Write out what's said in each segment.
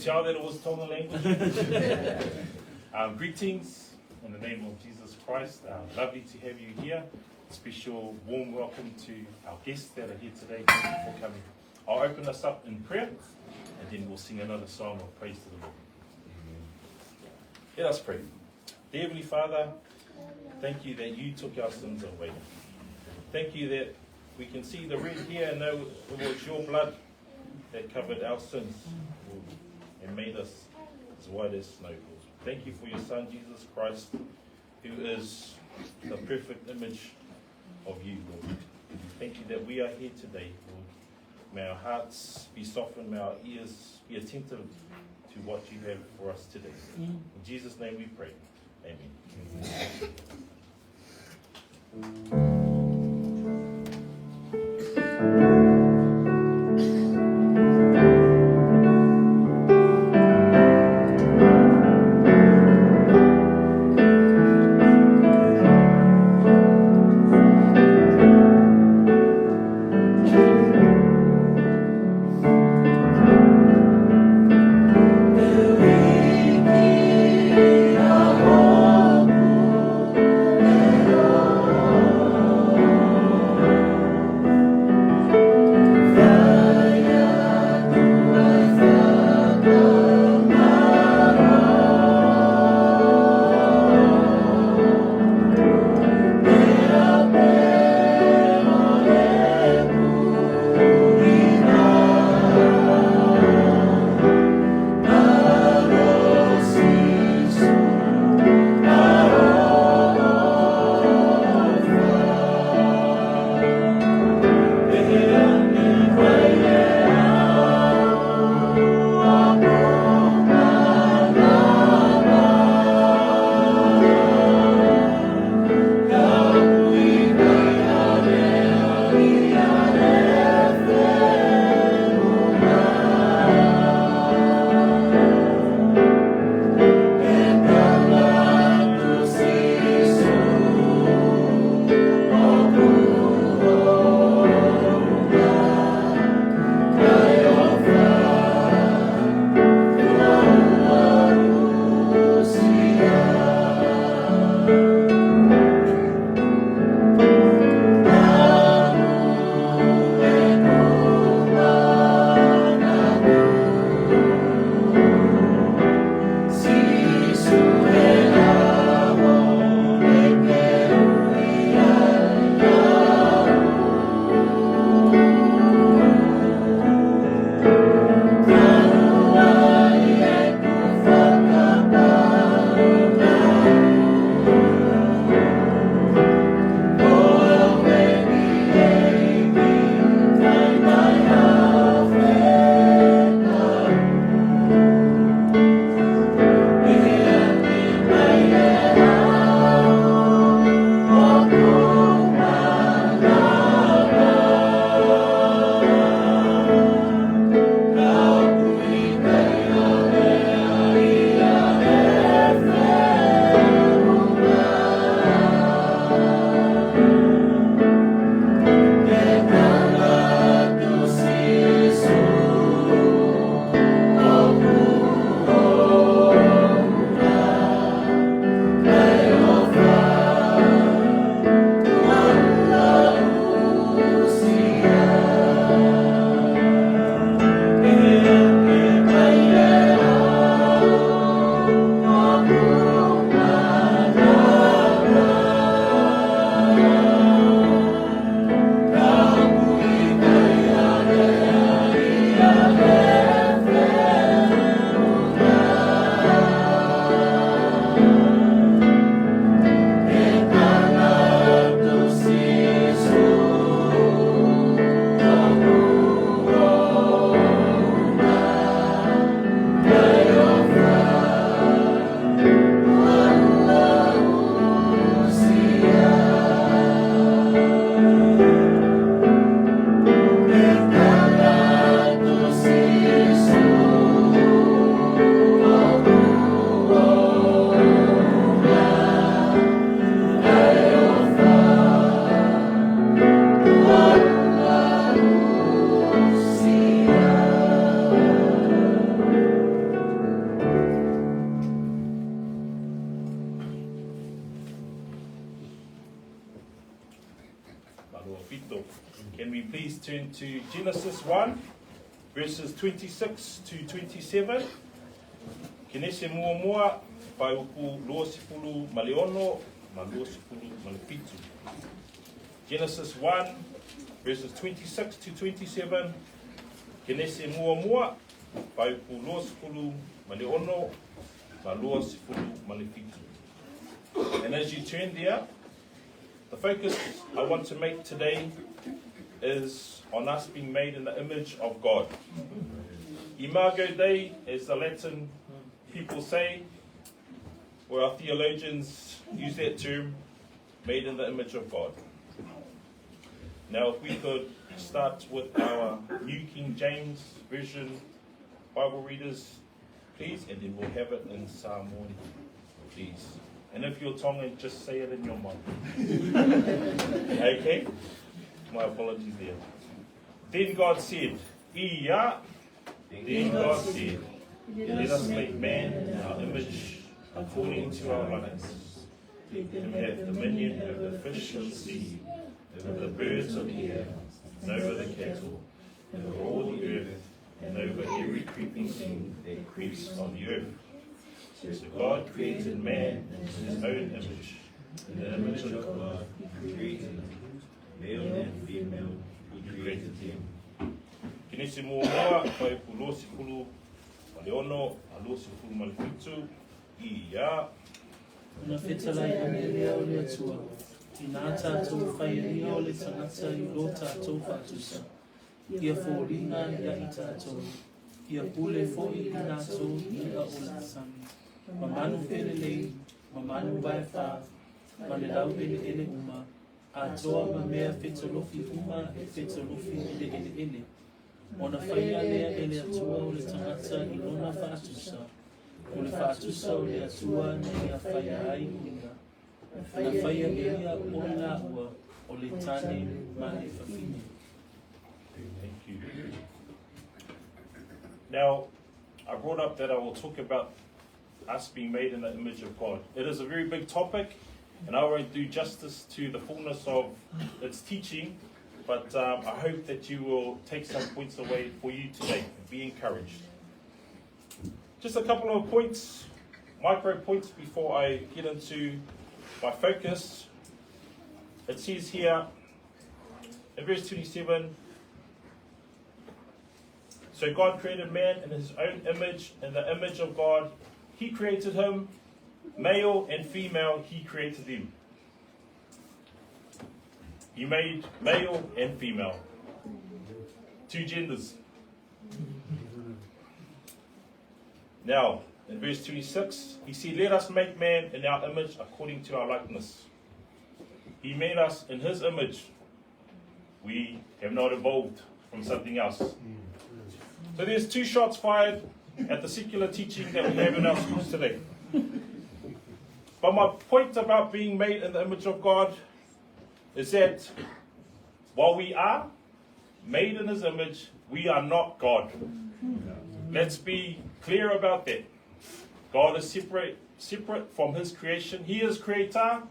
tell that it was Tongan language. Greetings in the name of Jesus Christ. Lovely to have you here. Special warm welcome to our guests that are here today. Thank you for coming. I'll open us up in prayer and then we'll sing another song of praise to the Lord. Let us pray. Dear Heavenly Father, thank you that you took our sins away. Thank you that we can see the red here and know it was your blood that covered our sins and made us as white as snow. Thank you for your Son, Jesus Christ, who is the perfect image of you, Lord. Thank you that we are here today, Lord. May our hearts be softened, may our ears be attentive to what you have for us today. In Jesus' name we pray. Amen. Karisto. Can we please turn to Genesis 1, verses 26 to 27. Kenese mua mua, pai upu loa sipulu maleono, ma loa sipulu malepitu. Genesis 1, verses 26 to 27. Kenese mua mua, pai upu loa sipulu maleono, ma loa sipulu malepitu. And as you turn there, the focus I want to make today is on us being made in the image of God. Imago Dei, as the Latin people say, or our theologians use that term, made in the image of God. Now, if we could start with our New King James Version Bible readers, please, and then we'll have it in Samoan, please. And if you're Tongan, just say it in your mouth. Okay? My apologies there. Then God said, Iya. Then God said, let us make man in our image, according to our likeness. Let him have dominion over the fish of the sea, over the birds of the air, and over the cattle, and over all the earth, and over every creeping thing that creeps on the earth. So God created man in his own image. In the image of God, he created him. Male and female, he created them. Kinesi mua mua, pai pulo sipulu maleono, alo sipulu malepitu, Iya. Una whetala I ane lea o lea tua. I nā tātou whairia o le tangata I lo tātou whātusa. Ia fōringa ia I tātou. Ia pule fōi I nātou I a o la sami. Mamanu pelelei, mamanu vai whā, ma le lau ele uma. A toa ma mea whetolofi uma e whetolofi ele. Ona whaia lea ele atua o le tangata I lona whātusa. O le whātusa o le atua na ia whaia ai uinga. Na whaia lea o ngā ua o le tane ma le whawhine. Thank you. Now, I brought up that I will talk about us being made in the image of God. It is a very big topic, and I won't do justice to the fullness of its teaching, but I hope that you will take some points away for you today and be encouraged. Just a couple of points, micro points before I get into my focus. It says here in verse 27, so God created man in his own image, in the image of God. He created him, male and female, he created them. He made male and female. Two genders. Now, in verse 26, he said, let us make man in our image according to our likeness. He made us in his image. We have not evolved from something else. So there's two shots fired at the secular teaching that we have in our schools today. But my point about being made in the image of God is that while we are made in his image, we are not God. Let's be clear about that. God is separate from his creation. He is creator.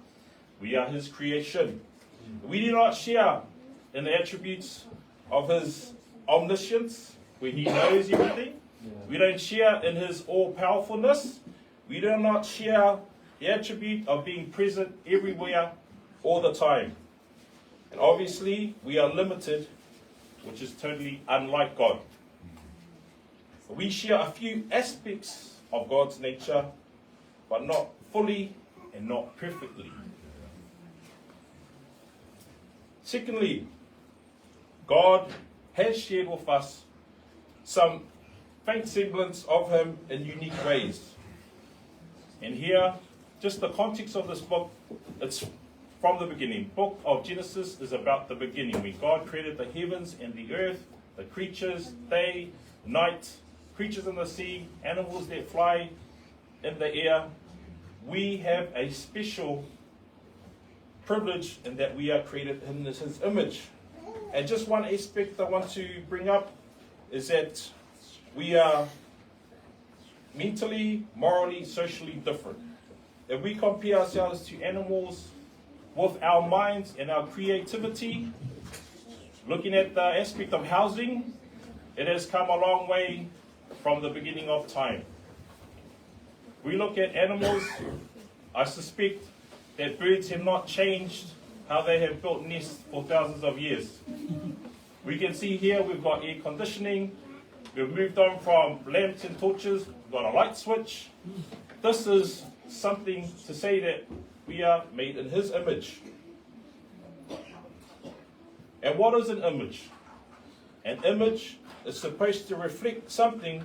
We are his creation. We do not share in the attributes of his omniscience, where he knows everything. We don't share in his all-powerfulness. We do not share the attribute of being present everywhere all the time. And obviously, we are limited, which is totally unlike God. We share a few aspects of God's nature, but not fully and not perfectly. Secondly, God has shared with us some faint semblance of him in unique ways. And here, just the context of this book, it's from the beginning. Book of Genesis is about the beginning, when God created the heavens and the earth, the creatures, day, night, creatures in the sea, animals that fly in the air. We have a special privilege in that we are created in his image. And just one aspect I want to bring up is that we are mentally, morally, socially different. If we compare ourselves to animals with our minds and our creativity, Looking at the aspect of housing, it has come a long way from the beginning of time. We look at animals, I suspect that birds have not changed how they have built nests for thousands of years. We can see here we've got air conditioning, we've moved on from lamps and torches, we've got a light switch. This is something to say that we are made in His image. And what is an image? An image is supposed to reflect something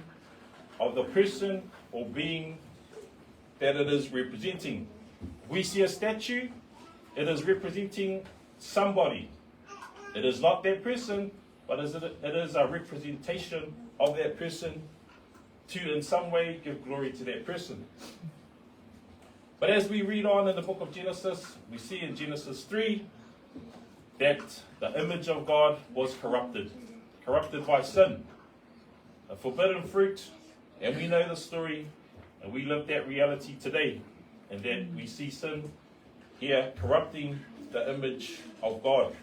of the person or being that it is representing. We see a statue, it is representing somebody. It is not that person, but it is a representation of that person to in some way give glory to that person. But as we read on in the book of Genesis, we see in Genesis 3 that the image of God was corrupted by sin, a forbidden fruit, and we know the story, and we live that reality today, and that we see sin here corrupting the image of God.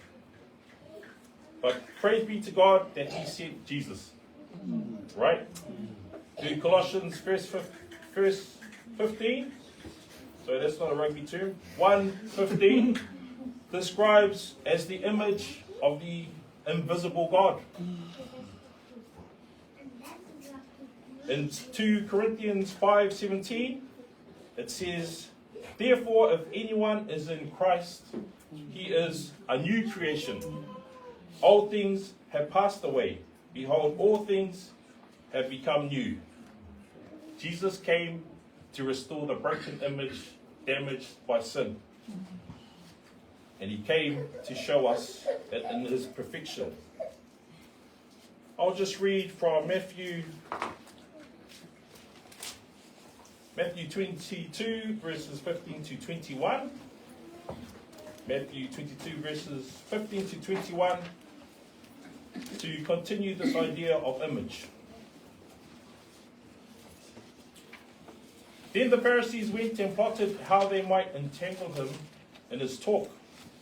But praise be to God that He sent Jesus, right? In Colossians verse 15, so that's not a rugby term, 1:15, describes as the image of the invisible God. In 2 Corinthians 5:17, it says, therefore, if anyone is in Christ, he is a new creation. Old things have passed away. Behold, all things have become new. Jesus came to restore the broken image damaged by sin. And He came to show us that in His perfection. I'll just read from Matthew 22, verses 15 to 21. Matthew 22, verses 15 to 21, to continue this idea of image. Then the Pharisees went and plotted how they might entangle Him in His talk.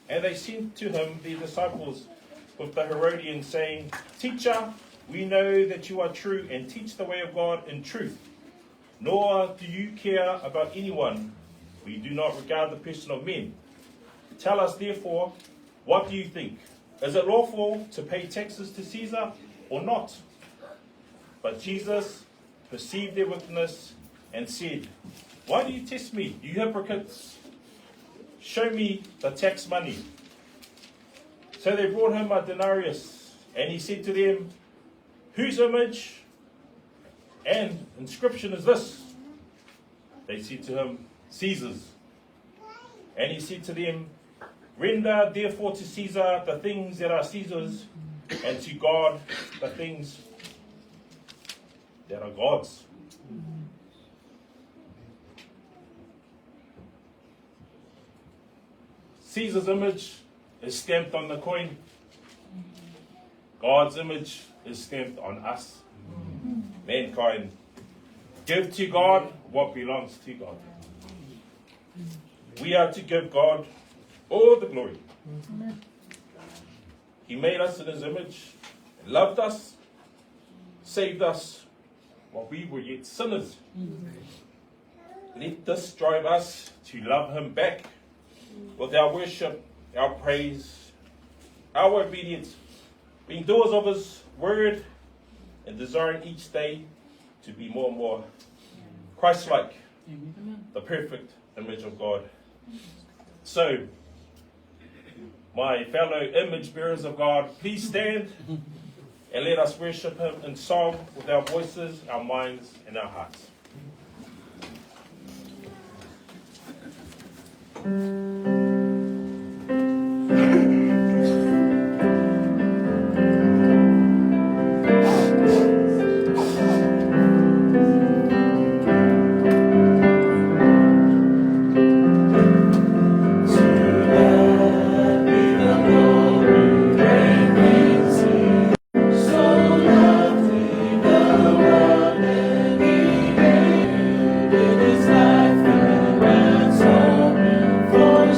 And they sent to Him their disciples with the Herodians, saying, Teacher, we know that you are true and teach the way of God in truth. Nor do you care about anyone. We do not regard the person of men. Tell us, therefore, what do you think? Is it lawful to pay taxes to Caesar or not? But Jesus perceived their wickedness and said, why do you test me, you hypocrites? Show me the tax money. So they brought Him a denarius, and He said to them, whose image and inscription is this? They said to Him, Caesar's. And He said to them, render therefore to Caesar the things that are Caesar's, and to God the things that are God's. Caesar's image is stamped on the coin. God's image is stamped on us, mankind. Give to God what belongs to God. We are to give God all the glory. He made us in His image, loved us, saved us while we were yet sinners. Let this drive us to love Him back with our worship, our praise, our obedience, being doers of His word, and desiring each day to be more and more Christ-like, the perfect image of God. So, my fellow image bearers of God, please stand and let us worship Him in song with our voices, our minds, and our hearts. For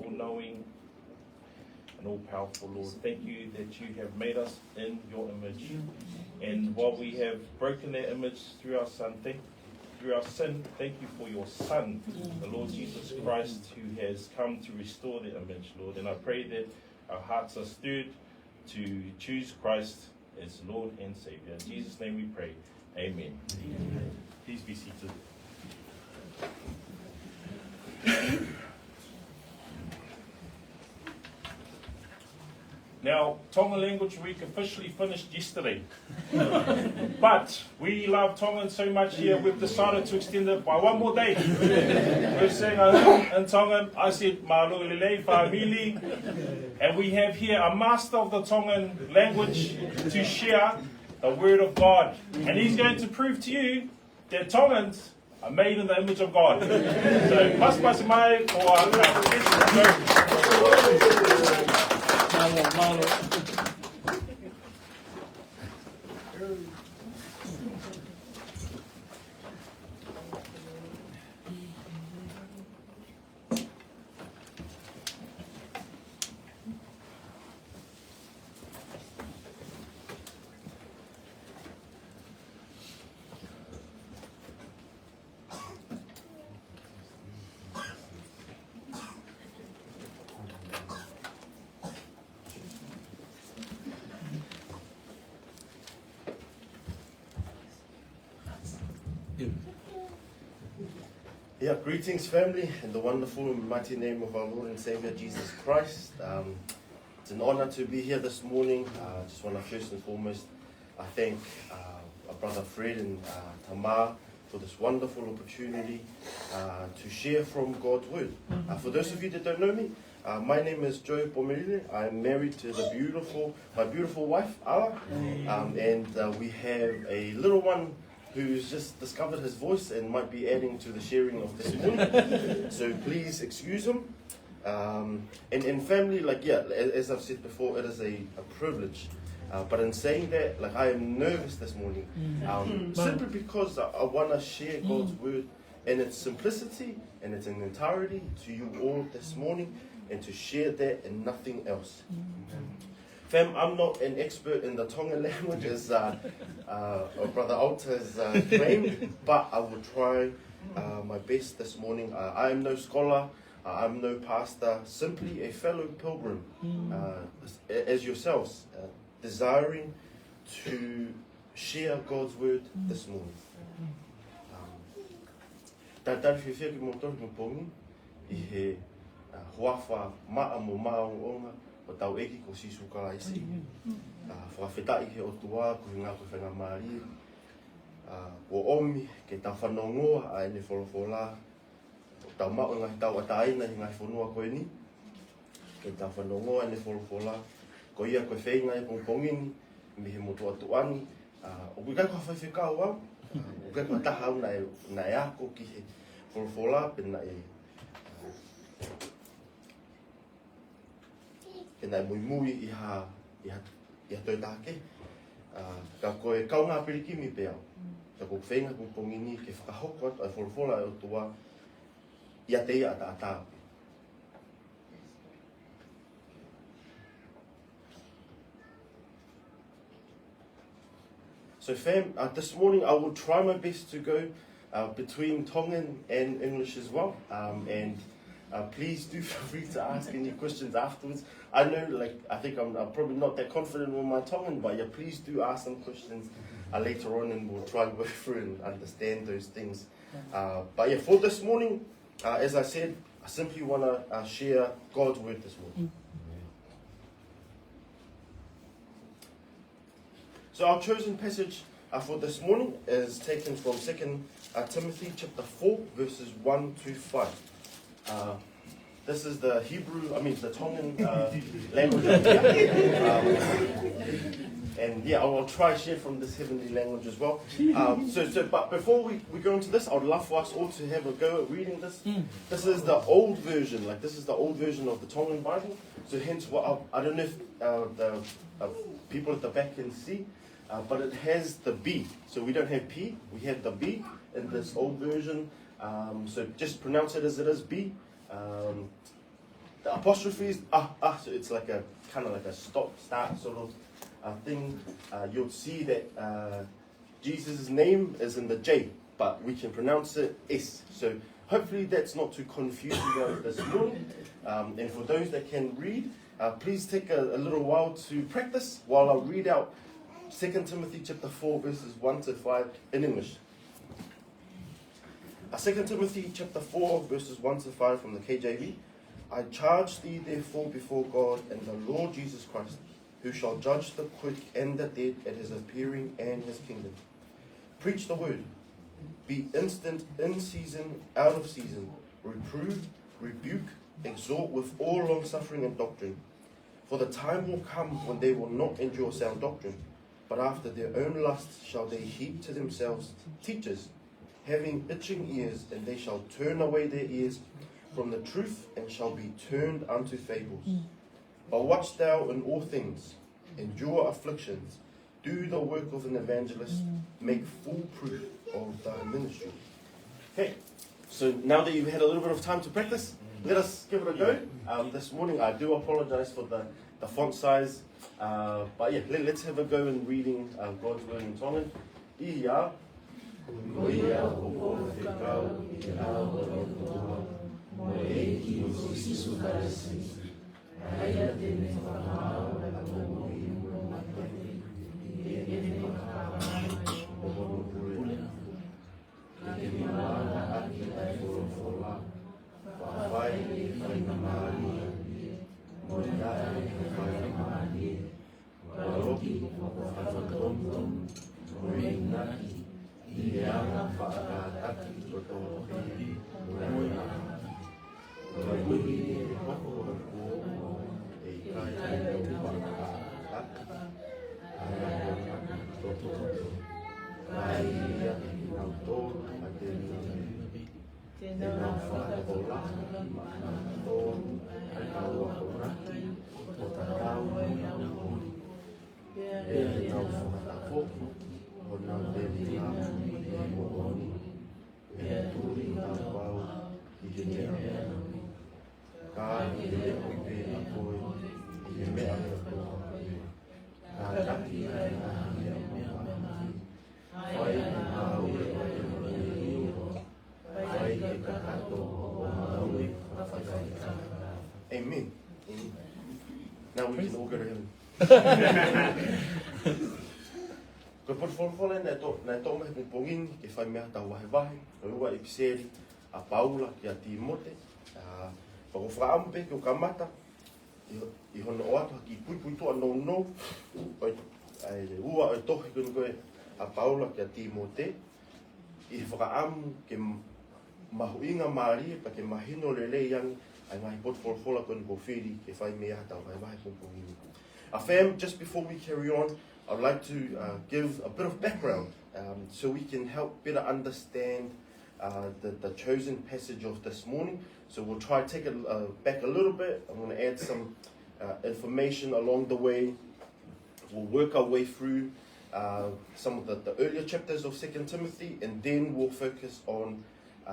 all-knowing and all-powerful, Lord. Thank you that you have made us in your image. And while we have broken that image through our sin, thank you for your Son, the Lord Jesus Christ, who has come to restore the image, Lord. And I pray that our hearts are stirred to choose Christ as Lord and Savior. In Jesus' name we pray. Amen. Amen. Please be seated. Now, Tongan Language Week officially finished yesterday. But we love Tongan so much here, we've decided to extend it by one more day. We're saying a hymn in Tongan. I said, Maluilele Whaamili. And we have here a master of the Tongan language to share the word of God. And he's going to prove to you that Tongans are made in the image of God. So, mas mai for Malo. Yeah, greetings family, in the wonderful and mighty name of our Lord and Savior Jesus Christ. It's an honor to be here this morning. I just want to first and foremost thank our brother Fred and Tamar for this wonderful opportunity to share from God's Word. For those of you that don't know me, my name is Joe Pomelile. I'm married to my beautiful wife, Ala, and we have a little one who's just discovered his voice and might be adding to the sharing of this morning. So please excuse him. And family, as I've said before, it is a privilege. But in saying that, I am nervous this morning, simply because I want to share God's word in its simplicity and its entirety to you all this morning, and to share that and nothing else. Fam, I'm not an expert in the Tongan language, as Brother Alta has claimed, but I will try my best this morning. I am no scholar, I'm no pastor, simply a fellow pilgrim, as yourselves, desiring to share God's word this morning. Tātari whiwhia ki mō tohi mō pongi, I he huawha maa mō maonga, o tau eki ko sisu ka isi. Whakawhetai he o tua, ko ngā ko whenga maari. Ko omi, ke tau whanongoa, a ene wholofola. O tau mao ngai tau ataina, i ngai whanua koe ni. Ke tau whanongoa, ene wholofola. Ko ia koe whenga e pongpongini, mi he motu atuani. O kui kai ko hawhaiwhekau au. O kai ko tahau na e ako ki he wholofola, pena Pena e mui I ha toi tāke. Ka koe kau ngā pirikimi pēau. Ka koe whenga kong pongini ke whakahoko atu ai wholofola e o tua ia te ia ata ata. So fam, this morning I will try my best to go between Tongan and English as well. And please do feel free to ask any questions afterwards. I know, I think I'm probably not that confident with my Tongan, but yeah, please do ask some questions later on, and we'll try to go through and understand those things. But yeah, for this morning, as I said, I simply want to share God's word this morning. So our chosen passage for this morning is taken from 2 Timothy chapter 4, verses 1 to 5. This is the the Tongan language. And yeah, I'll try to share from this heavenly language as well. But before we go into this, I would love for us all to have a go at reading this. This is the old version, this is the old version of the Tongan Bible. So hence, I don't know if the people at the back can see, but it has the B. So we don't have P, we have the B in this old version. So just pronounce it as it is, B. The apostrophe is so it's like a kind of like a stop-start sort of thing. You'll see that Jesus' name is in the J, but we can pronounce it S. So hopefully that's not too confusing this morning. And for those that can read, please take a little while to practice while I read out 2 Timothy chapter 4 verses 1 to 5 in English. 2 Timothy chapter 4 verses 1 to 5 from the KJV. I charge thee therefore before God and the Lord Jesus Christ, who shall judge the quick and the dead at his appearing and his kingdom. Preach the word. Be instant in season, out of season. Reprove, rebuke, exhort with all long suffering and doctrine. For the time will come when they will not endure sound doctrine, but after their own lusts shall they heap to themselves teachers, having itching ears, and they shall turn away their ears from the truth, and shall be turned unto fables. But watch thou in all things, endure afflictions, do the work of an evangelist, make full proof of thy ministry. Okay, so now that you've had a little bit of time to practice, let us give it a go. This morning I do apologize for the font size, but yeah, let's have a go in reading God's word in Tongan. Ia, Ia o te kau I Aotearoa, mo e ki o sisu karasi, aia tene whanau a tō I ua matari, I tene whanau o hono pule, I te mana aki ai whorofola, whawhai e whaina maari, mo rai e whaina maari, waroki o whawhatomtom, mo e naki, I anga whaakataki o tō hei, mo e anga. Waruhi e hoko o e kai e o whaakataki, aia o toto, ai ia ki nau tō a te ringi, e nau whaakapola, ma tō ai kaua o raki, o ta kau e nau honi, e nau whaakapoku, o nau te ringa e mo honi, e turi nau wau I te mea. Ka I te leko pe a koe, I te mea te koa e. Ka taki ai ngā mea mea, whai e mau e wai e rio, whai e kakato o mau e whawhaiwhai. Amen. Now we can all go to heaven. Ko porwhorwhole nei tō mahi me pongini, ke whai mea tau wahe wahe, o ua I piseri, a Paula ki a Timote, pa ko whaampe ki o kamata, I hono o atu ki pui toa no, ua o tohi kunu koe a Paula ki a Timote, I whakaamu ke mahuinga maari, pa ke mahino lele yangi, ai ngahi porwhorwhole kunu ko whiri, ke whai mea tau wahe wahe pongini. Fam, just before we carry on, I'd like to give a bit of background so we can help better understand the chosen passage of this morning. So we'll try to take it back a little bit. I'm going to add some information along the way. We'll work our way through some of the earlier chapters of 2 Timothy, and then we'll focus on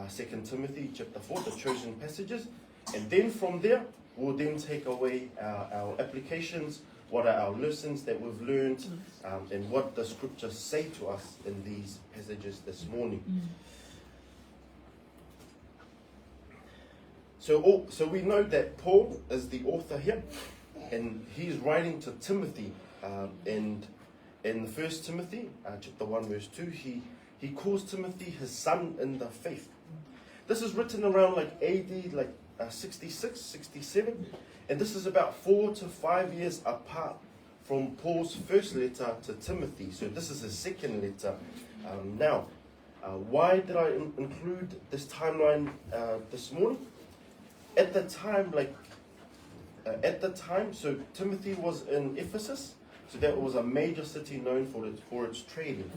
2 Timothy chapter 4, the chosen passages. And then from there, we'll then take away our applications, what are our lessons that we've learned, and what the scriptures say to us in these passages this morning. So we know that Paul is the author here, and he's writing to Timothy, and in 1 Timothy chapter 1 verse 2, he calls Timothy his son in the faith. This is written around like AD 66, 67, and this is about 4 to 5 years apart from Paul's first letter to Timothy. So this is his second letter. Now, why did I include this timeline this morning? At the time, so Timothy was in Ephesus, so that was a major city known for its trading.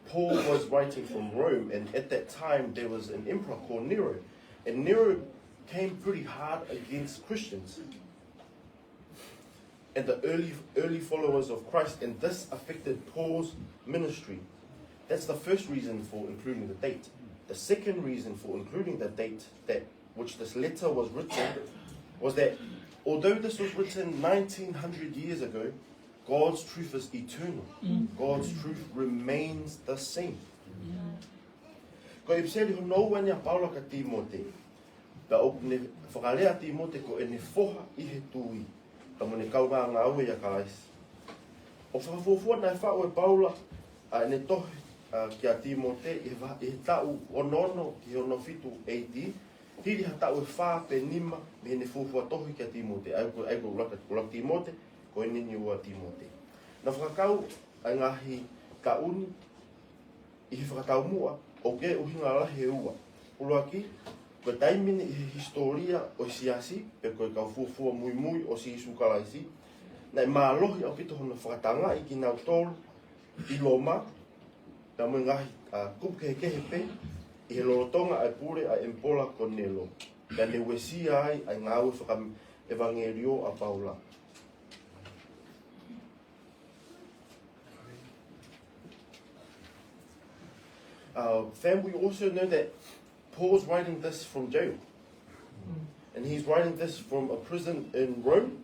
Paul was writing from Rome, and at that time there was an emperor called Nero, and Nero came pretty hard against Christians and the early followers of Christ, and this affected Paul's ministry. That's the first reason for including the date. The second reason for including the date that which this letter was written was that although this was written 1900 years ago, God's truth is eternal. God's truth remains the same. Ko e pseli ho no wani a Paula ka Timote. Da o ne whakalea Timote ko e ne foha I he tui. Ta mo ne kaunga ngā ue ia ka aisi. O whakafofua nai whao e Paula a ne tohi ki a Timote I he tau onono ki ono fitu AD. Hiri ha tau e wha pe nima me ne fofua tohi ki a Timote. Ai ko ulaka Timote ko e nini ua Timote. Na whakakau ai ngahi ka uni I he whakatau mua o ke uhinga lahe ua. Uloa ki, koe taimini I he historia o siasi, pe koe kau fuafua mui o si isu kalaisi, na I maalohi au pito hona whakatanga I ki nau tolu, I loma, na mui ngahi kupukehe pe, I he lorotonga ai pure ai empola konelo. Ka ne wesia ai ngāue whakam evangelio a Paula. Family, we also know that Paul's writing this from jail. And he's writing this from a prison in Rome.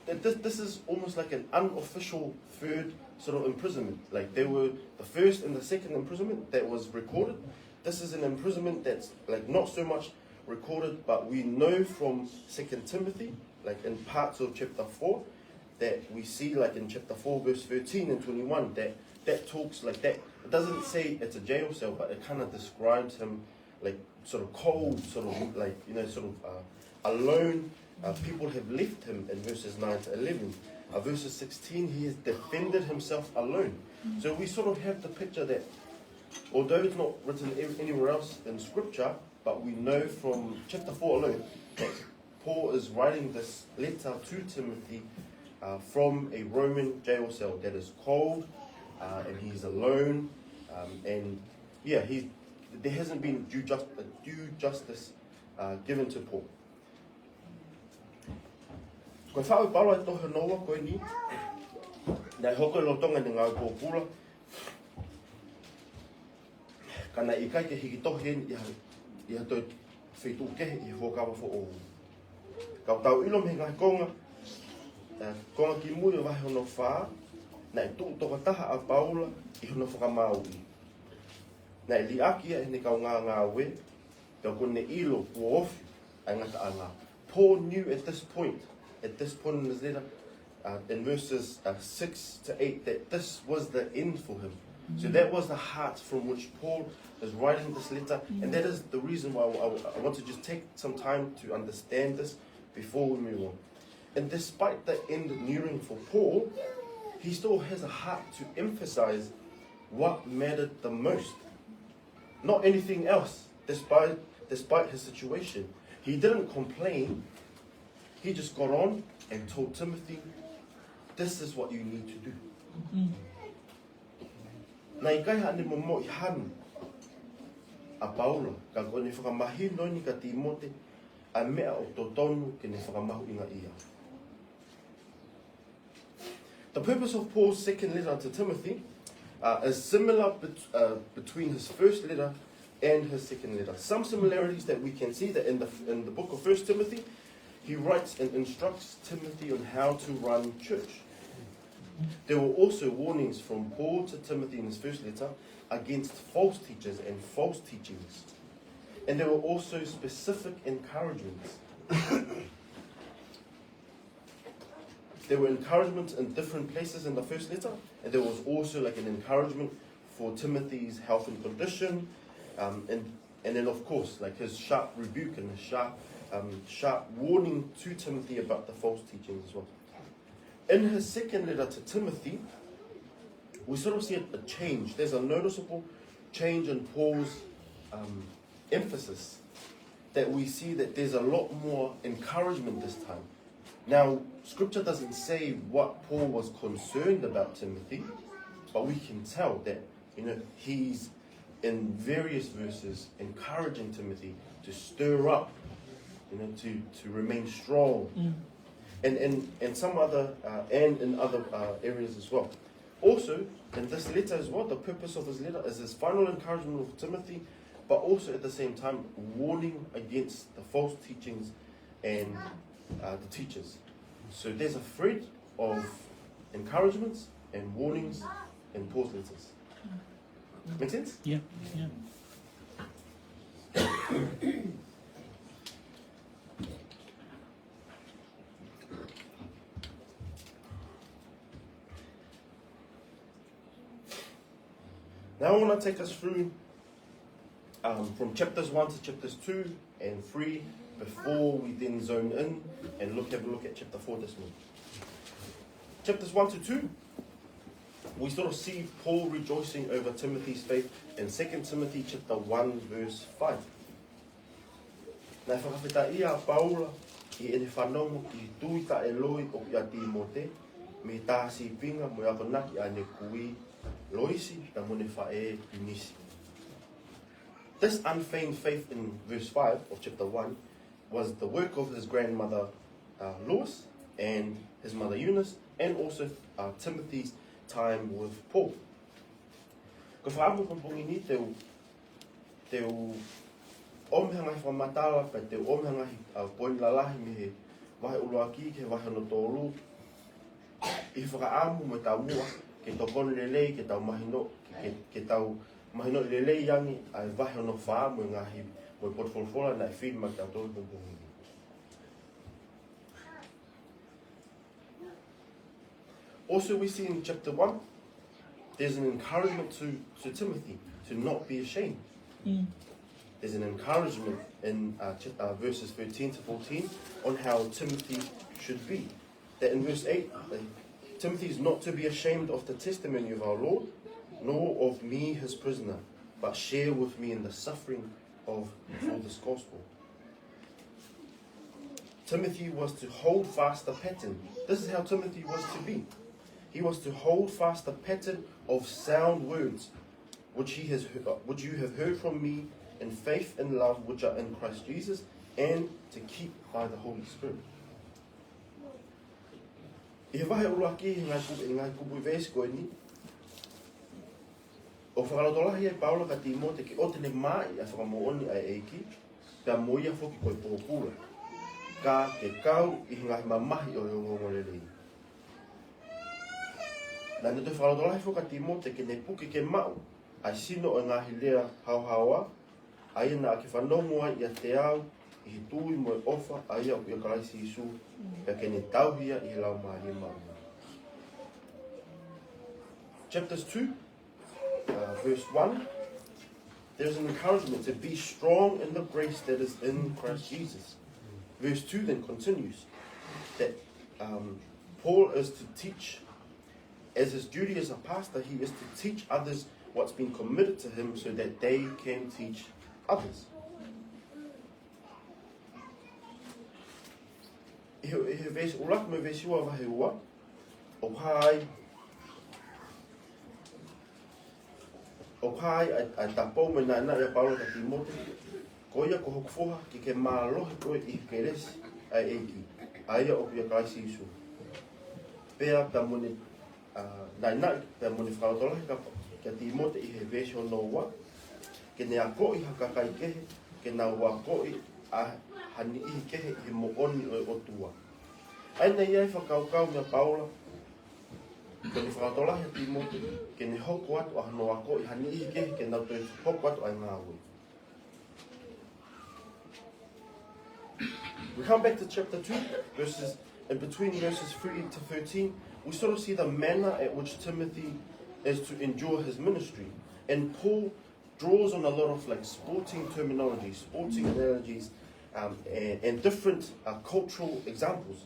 This is almost like an unofficial third sort of imprisonment. Like they were the first and the second imprisonment that was recorded. This is an imprisonment that's like not so much recorded, but we know from 2 Timothy, like in parts of chapter 4, that we see like in chapter 4 verse 13 and 21 that talks like that. It doesn't say it's a jail cell, but it kind of describes him like sort of cold, sort of like, you know, sort of alone. People have left him in verses 9 to 11. Verses 16, he has defended himself alone. So we sort of have the picture that, although it's not written anywhere else in scripture, but we know from chapter 4 alone that Paul is writing this letter to Timothy from a Roman jail cell that is cold, and he's alone, and yeah, there hasn't been due justice given to Paul. Ko whao I Paula I tohe noa koe ni, nei hoko lo tonga ni ngau pōpula, kana I kai ke hiki tohe ni I toi whetu kehe I hokawa fo o. Kau tau ilo me ngai konga ki mui o wahi hono whaa, nei tu toka taha a Paula I hono whakamau I. Nei li akia e ne kau ngā we, kau kone ilo kua ofi ai ngata anga. Paul knew at this point in his letter, in verses 6 to 8, that this was the end for him. So that was the heart from which Paul is writing this letter, and that is the reason why I want to just take some time to understand this before we move on. And despite the end nearing for Paul, he still has a heart to emphasize what mattered the most, not anything else, despite his situation. He didn't complain. He just got on and told Timothy, this is what you need to do. Na I kai hane mo I hanu a Paula, ka kone whakamahi no ni ka Timote, a mea o tō tonu ke ne whakamahu inga ia. The purpose of Paul's second letter to Timothy is similar between his first letter and his second letter. Some similarities that we can see that in the book of 1 Timothy, he writes and instructs Timothy on how to run church. There were also warnings from Paul to Timothy in his first letter against false teachers and false teachings. And there were also specific encouragements. There were encouragements in different places in the first letter, and there was also like an encouragement for Timothy's health and condition, and then of course like his sharp rebuke and his sharp warning to Timothy about the false teachings as well. In his second letter to Timothy, we sort of see a change. There's a noticeable change in Paul's emphasis, that we see that there's a lot more encouragement this time. Now, scripture doesn't say what Paul was concerned about Timothy, but we can tell that, you know, he's in various verses encouraging Timothy to stir up, you know, to remain strong, and some other and in other areas as well. Also, in this letter as well, the purpose of this letter is his final encouragement of Timothy, but also at the same time warning against the false teachings and the teachers. So there's a thread of encouragements and warnings in Paul's letters. Make sense? Yeah, yeah. Now I want to take us through from chapters 1 to chapters 2 and 3 before we then zone in and have a look at chapter 4 this morning. Chapters 1 to 2, we sort of see Paul rejoicing over Timothy's faith in 2 Timothy chapter 1 verse 5. Nai whakawhita ia a Paula I ene whanongo ki tui ta eloi o ki a Timote me tāsi pinga mo ako naki a ne kui loisi ta mone whae nisi. This unfeigned faith in verse 5 of chapter 1 was the work of his grandmother Lois and his mother Eunice, and also Timothy's time with Paul. Ko whaamu pampungi ni teo omhanga I whamatala pa teo omhanga I poin lalahi me he wahe uloaki ke wahe no tōru I whakaamu mo tau mua ke tau kono lelei ke tau mahino ke tau mahino lelei yangi ai wahe no whaa mo ngahi mo potfolfola na I ma tau tōru pampungi. Also, we see in chapter 1, there's an encouragement to Timothy to not be ashamed. There's an encouragement in verses 13 to 14 on how Timothy should be. That in verse 8, Timothy is not to be ashamed of the testimony of our Lord, nor of me, his prisoner, but share with me in the suffering for this gospel. Timothy was to hold fast the pattern. This is how Timothy was to be. He was to hold fast the pattern of sound words, which you have heard from me in faith and love which are in Christ Jesus, and to keep by the Holy Spirit. I he wahe uruaki ngai kupu vesi koe ni. O whakarotolahi ai Paula ka Timote ki otene mai a whakamooni ai eiki, ka moia foki koe pōpura. Ka ke kau I ngai mamahi o ngongolelei. Nā te whakarotolahi foka Timote ke ne puke ke mau, ai sino o ngahi lea hauhaua, ai na ke whanongo ai I a te au, I he tui mo e ofa ai au I a karaisi Isu, ka ke ne tauhia I he lau mahi mau. Chapters 2, verse 1, there's an encouragement to be strong in the grace that is in Christ Jesus. Verse 2 then continues that Paul is to teach, as his duty as a pastor, he is to teach others what's been committed to him so that they can teach others. He vesi ulak me vesi ua vahe ua, o pai ai tapou me na ia Paulo ka Timote, ko ia ko hokfoha ki ke mālohi koe I ke resi ai eiki, ai o kia kaisi Isu. Pea ta mone nai ta mone whaotolahi ka Timote I he vesi o noua, ke ne a koi hakakai kehe, ke na ua koi a hani I kehe I he mooni o tua. Ai nei ai whakaukau mea Paula, ko ne whaotolahi a Timote, ke ne hoko atu a hano a koi hani I kehe, ke nau toi hoko atu ai ngāwe. We come back to chapter 2, in between verses 3 to 13, we sort of see the manner at which Timothy is to endure his ministry. And Paul draws on a lot of sporting terminology, sporting analogies, and different cultural examples.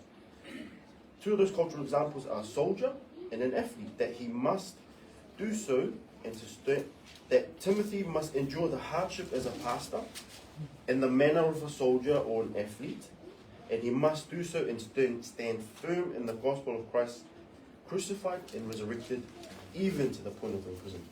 Two of those cultural examples are a soldier and an athlete, that he must do so, and that Timothy must endure the hardship as a pastor in the manner of a soldier or an athlete, and he must do so and stand firm in the gospel of Christ, crucified and resurrected, even to the point of imprisonment.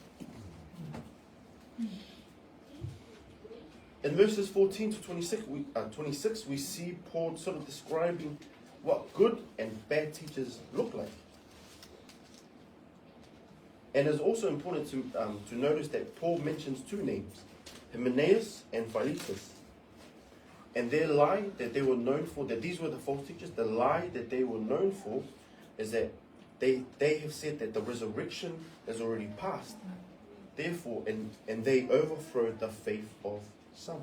In verses 14 to 26, we see Paul sort of describing what good and bad teachers look like. And it's also important to notice that Paul mentions two names, Hymenaeus and Philetus. And their lie that they were known for, that these were the false teachers, the lie that they were known for is that they have said that the resurrection has already passed. Therefore, and they overthrow the faith of some.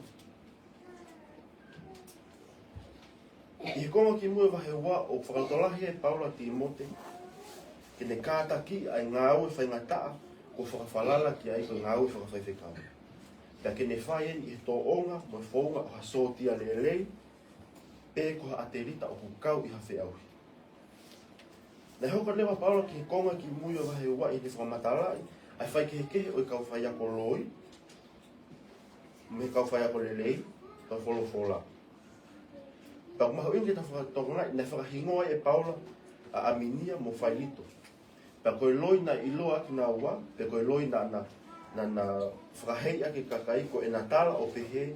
I konga ki mua wahe wā o whakatolahi e Paula ti mote, ki ne kātaki ai ngā au e whaingataa, ko whakawhalala ki ai ko ngā au e whakawhaiwhekau. Pea ke ne whai i tō onga, mo whaunga o hasotia lelei, pe ko ha aterita o kukau i hawhi auhi. Nei hoka lewa Paula ki he konga ki mua wahe wā i ne whakamatalai, ai whai ke he kehe o i kau whai ako loi, me kau whai ako lelei, tau wholo. Pau mahu inge ta whakatongai, nei whakahingoa e Paula a Aminia mo Whailito. Pea koe loi na iloa ki nā ua, pea koe loi na whakahei ake kakai ko e nā tala o pehe,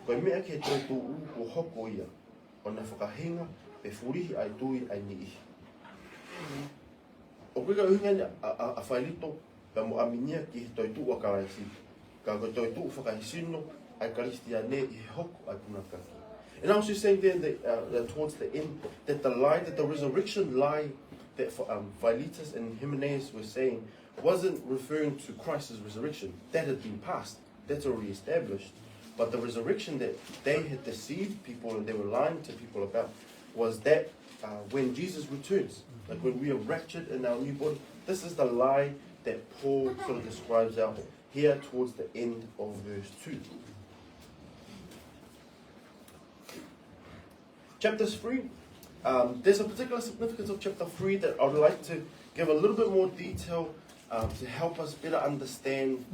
koe mea ke tō tū u ko hoko ia, o nā whakahinga pe furihi ai tui ai ni ihi. O koe ka uhinga a Whailito, pea mo Aminia ki he toi tū a karaisi, ka koe toi tū whakahisino ai karistia ne i he hoko ai punakaki. And I was just saying there that towards the end, that the lie, that the resurrection lie that Philetus and Hymenaeus were saying wasn't referring to Christ's resurrection. That had been passed. That's already established. But the resurrection that they had deceived people and they were lying to people about was that when Jesus returns, like when we are raptured in our new body. This is the lie that Paul sort of describes out here towards the end of verse 2. Chapter 3, there's a particular significance of chapter 3 that I would like to give a little bit more detail to help us better understand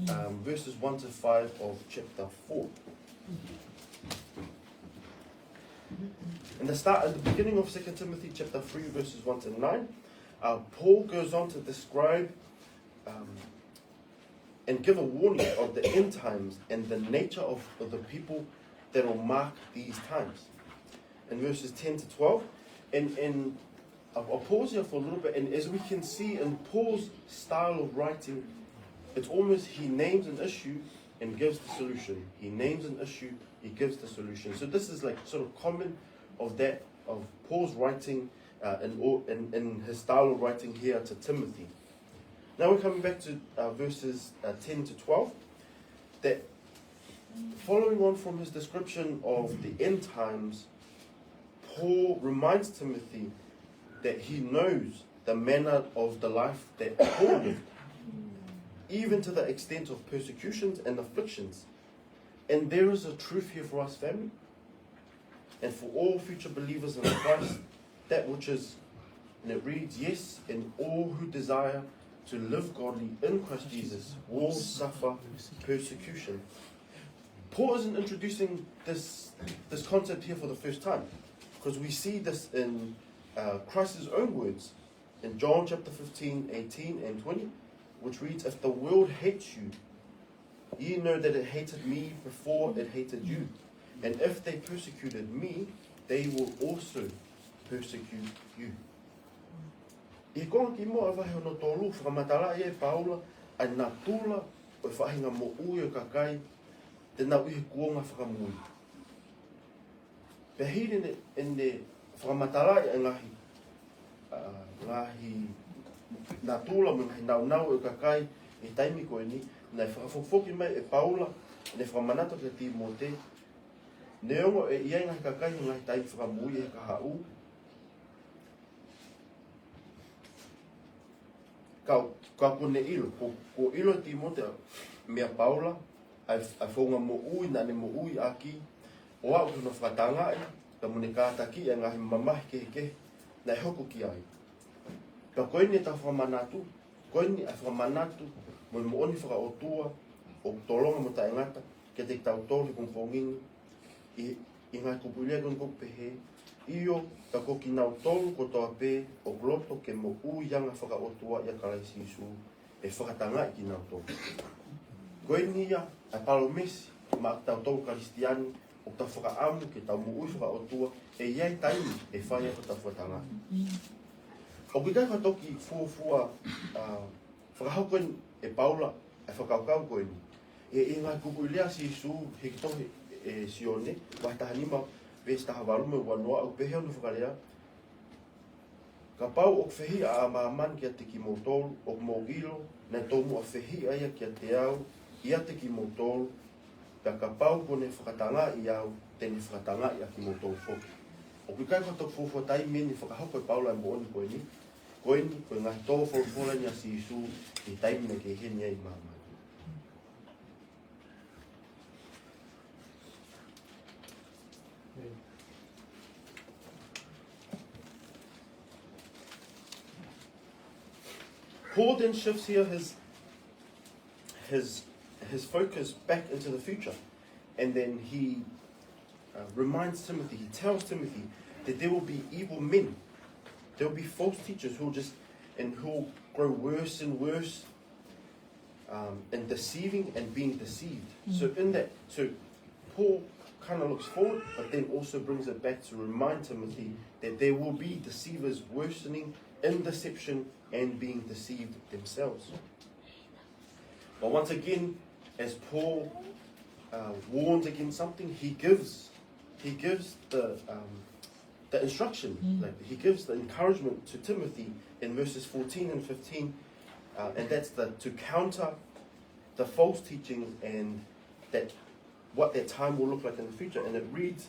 verses 1 to 5 of chapter 4. At the beginning of 2 Timothy chapter 3 verses 1 to 9, Paul goes on to describe and give a warning of the end times and the nature of the people that will mark these times. In verses 10 to 12, and I'll pause here for a little bit, and as we can see in Paul's style of writing, it's almost he names an issue and gives the solution. He names an issue, he gives the solution. So this is like sort of common of Paul's writing in his style of writing here to Timothy. Now we're coming back to verses 10 to 12, that following on from his description of the end times, Paul reminds Timothy that he knows the manner of the life that Paul lived, even to the extent of persecutions and afflictions. And there is a truth here for us, family, and for all future believers in Christ, that which is, and it reads, yes, and all who desire to live godly in Christ Jesus will suffer persecution. Paul isn't introducing this concept here for the first time, because we see this in Christ's own words in John chapter 15, 18 and 20, which reads, if the world hates you, ye know that it hated me before it hated you. And if they persecuted me, they will also persecute you. I konga ki mo avahe no tolu whakamatala e Paula ai nā tula o whahinga mo ui o kakai te nā uhi kuonga whakamui. Pea hiri in ne whakamatala e ngahi nā tula mo ngahi nau o kakai e taimi koe ni, nei whakafofoki mai e Paula ne whakamanata ke Timote. Neongo e iai ngahi kakai ngahi taimi whakamui e ka hau. Ka kone ilo, ko ilo Timote mea Paula, ai whaunga mo ui, nane mo ui aki, o au tuna whakatanga e, ka mune kātaki e ngahi mamahi ke, nei hoko ki ai. Ka koini e ta whakamanatu, koini a whakamanatu, mo mo oni whakaotua, o tolonga mo ta ingata, ke te tau tōri kong whongingi, i ngai kupulia kong kupehe, iyo ka koki nau tolu ko toa pē o gloto ke mo uianga whakaotua ia karaisi isu e whakatanga i ki nau tolu. Koe nia a palomesi ma tau tolu karistiani o ta whakaamu ke tau mo ui whakaotua e iai taimi e whaia ko ta whakatanga. O ki kai katoki fuafua whakahaukoni e Paula e whakaukau koe ni. e ngā kuku lea si su he kitohi e sione, wai tahanima ves tahavarume wanoa au pehe onu whakalea. Ka pau o whehi a maaman kia te ki motolu, o mōgilo, na tōmu a whehi aia kia te au, ia te ki motolu, ka pau kone whakatanga i au, teni whakatanga i a ki motolu whoki. O kui kai whatok whawhatai meni whakahoko e paula e mooni koe ni, koe ngā tō whawhora ni a si isu i taimina ke heni ai māma. Paul then shifts here his focus back into the future, and then he reminds Timothy, he tells Timothy that there will be evil men, there will be false teachers who will grow worse and worse in deceiving and being deceived. So Paul kind of looks forward, but then also brings it back to remind Timothy that there will be deceivers worsening in deception and being deceived themselves. But once again, as Paul warns against something, he gives the instruction, like he gives the encouragement to Timothy in verses 14 and 15, and that's to counter the false teachings and what that time will look like in the future. And it reads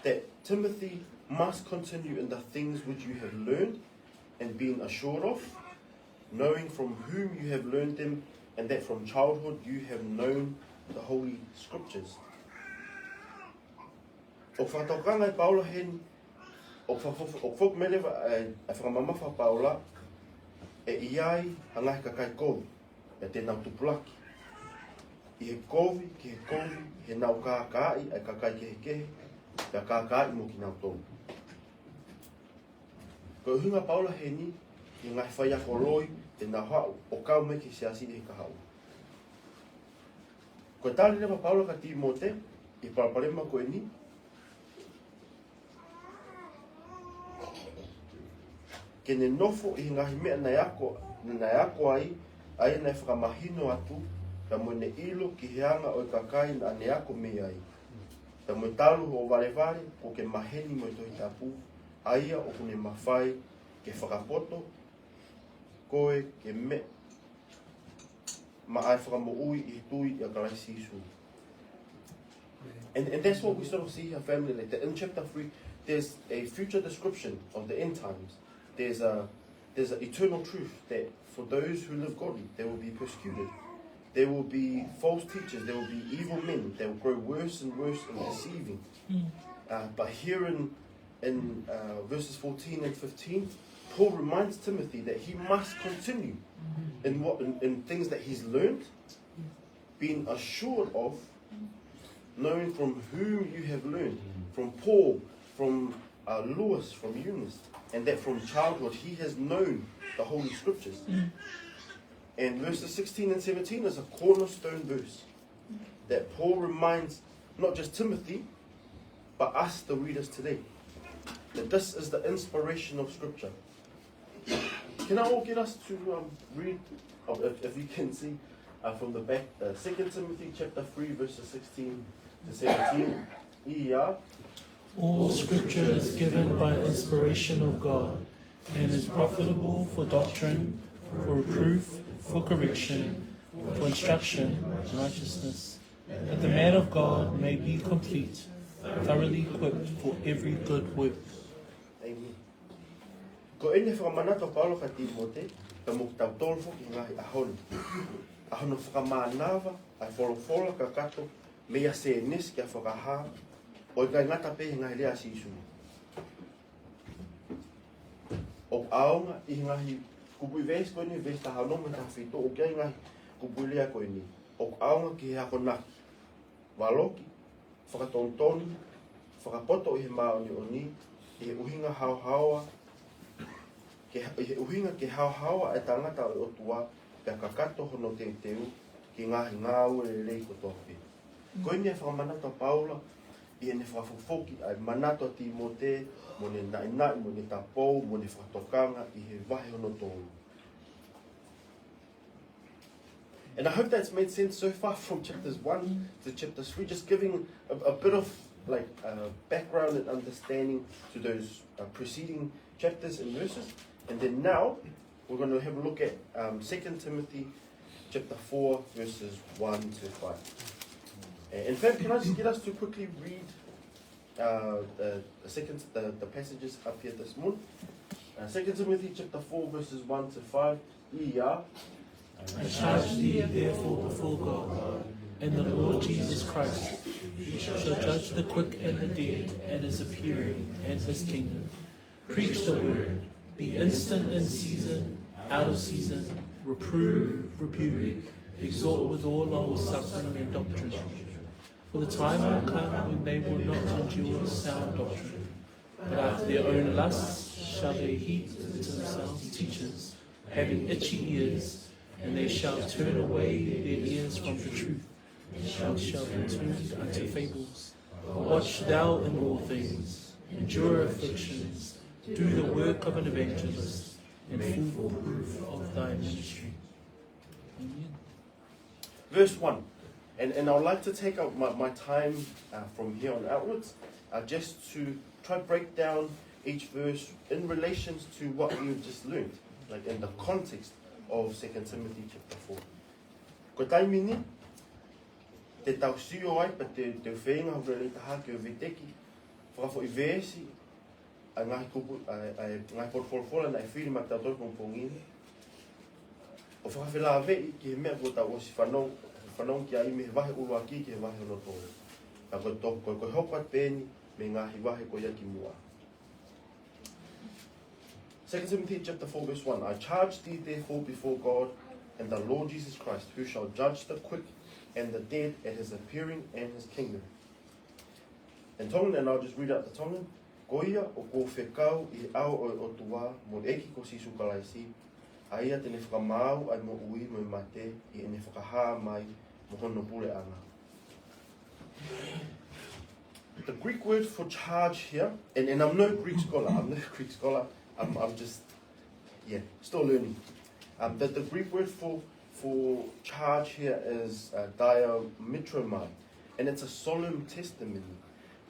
that Timothy must continue in the things which you have learned and been assured of, knowing from whom you have learned them, and that from childhood you have known the Holy Scriptures. O whātaukanga e Paula hen, o whakmele e whakamamafa Paula, e iai hangai kakai kovi, e tēnau tupulaki. I he kovi, ki he kovi, he nau kākai, e kakai kehe, e kākai mo ki nau tōu. Ko hunga Paula he ni, i ngai whaia koroi, te nā hau, o kau me ki se asi e ka hau. Ko tāli rewa Paula ka tī mō te, i paraparema koe ni, ke ne nofo i ngahi mea nei ako ai nei whakamahino atu, ka mo ne ilo ki heanga o kakai na ne ako me ai. Ka mo talu o varevare, ko ke maheni mo i tohi tapu, aia o kune mawhai ke whakapoto, koe ke me ma ai whakamoui i tui i a karaisi isu. And that's what we sort of see here, family. Like in chapter 3, there's a future description of the end times. There's an eternal truth that for those who live godly, they will be persecuted. There will be false teachers. There will be evil men. They will grow worse and worse in deceiving. But here in verses 14 and 15, Paul reminds Timothy that he must continue in things that he's learned, being assured of, knowing from whom you have learned, from Paul, from Lewis, from Eunice, and that from childhood he has known the Holy Scriptures. And verses 16 and 17 is a cornerstone verse that Paul reminds not just Timothy, but us, the readers today, that this is the inspiration of Scripture. Can I all get us to read, if you can see from the back, 2 Timothy chapter 3, verses 16 to 17. All Scripture is given by inspiration of God and is profitable for doctrine, for reproof, for correction, for instruction in righteousness, that the man of God may be complete, thoroughly equipped for every good work. Amen. Ko ene whakamanato Paulo ka Timote, ka muktau tolfo ki ngahi ahonu. Ahono whakamanawa, ai wholofola ka kato, mea se nes kia whakaha, o i kai ngata pe ngahi lea si isu. O aonga i ngahi kubui ves koe ni, ves taha noma taha whito, o kia ngahi kubui lea koe ni. O aonga ki he ako naki. Waloki, whakatontoni, whakapoto i he maoni o ni, i he uhinga hauhaua, i he uhinga ke hauhaua e tangata o tua, pia kakato hono te teu, ki ngahi ngāu e lei kotoa pe. Koe ni e whakamanata Paula, i ene whakafofoki, ai manato ti mo te, mo ne nainai, mo ne tapou, mo ne whakatokanga, i he wahe hono tōru. And I hope that's made sense so far from chapters 1 to chapter 3, just giving a bit of like background and understanding to those preceding chapters and verses. And then now we're going to have a look at 2 Timothy chapter 4 verses 1 to 5. And fam, can I just get us to quickly read the passages up here this morning? 2 Timothy chapter 4 verses 1 to 5. I charge thee therefore before God and the Lord Jesus Christ, who shall judge the quick and the dead at his appearing and his kingdom. Preach the word, be instant in season, out of season, reprove, rebuke, exhort with all long suffering and doctrine. For the time will come when they will not endure sound doctrine, but after their own lusts shall they heap to themselves teachers, having itchy ears, and they shall turn away their ears from the truth, and shall be turned unto fables. Watch thou in all things, endure afflictions, do the work of an evangelist, and full proof of thy ministry. Amen. Verse 1. And I would like to take out my time from here on outwards, just to try to break down each verse in relation to what we've just learned, like in the context of 2 Timothy chapter 4. Ko taimini, te tau sio ai, pa te whenga hore taha ki o veteki, whakafo I vesi, a ngahi kupu, ngai porfolfola na e whiri ma tau toi pongpongini. O whakawhela vei ki he mea kua tau osi whanong ki a ime he wahe ulu aki ki he wahe ono tōre. Ka koe tō koe hopat pēni me ngahi wahe koe aki mua. 2 Timothy chapter 4 verse 1. I charge thee therefore before God and the Lord Jesus Christ, who shall judge the quick and the dead at his appearing and his kingdom. In Tongan, and I'll just read out the Tongan. Koia o ko whekau I ao o tua mo eki ko sisu kalaisi. Aia tene whakamau ai mo ui mo mate I ene whakaha mai mo hono pule anga. The Greek word for charge here, and I'm no Greek scholar, I'm just, still learning. The Greek word for charge here is diametromai, and it's a solemn testimony,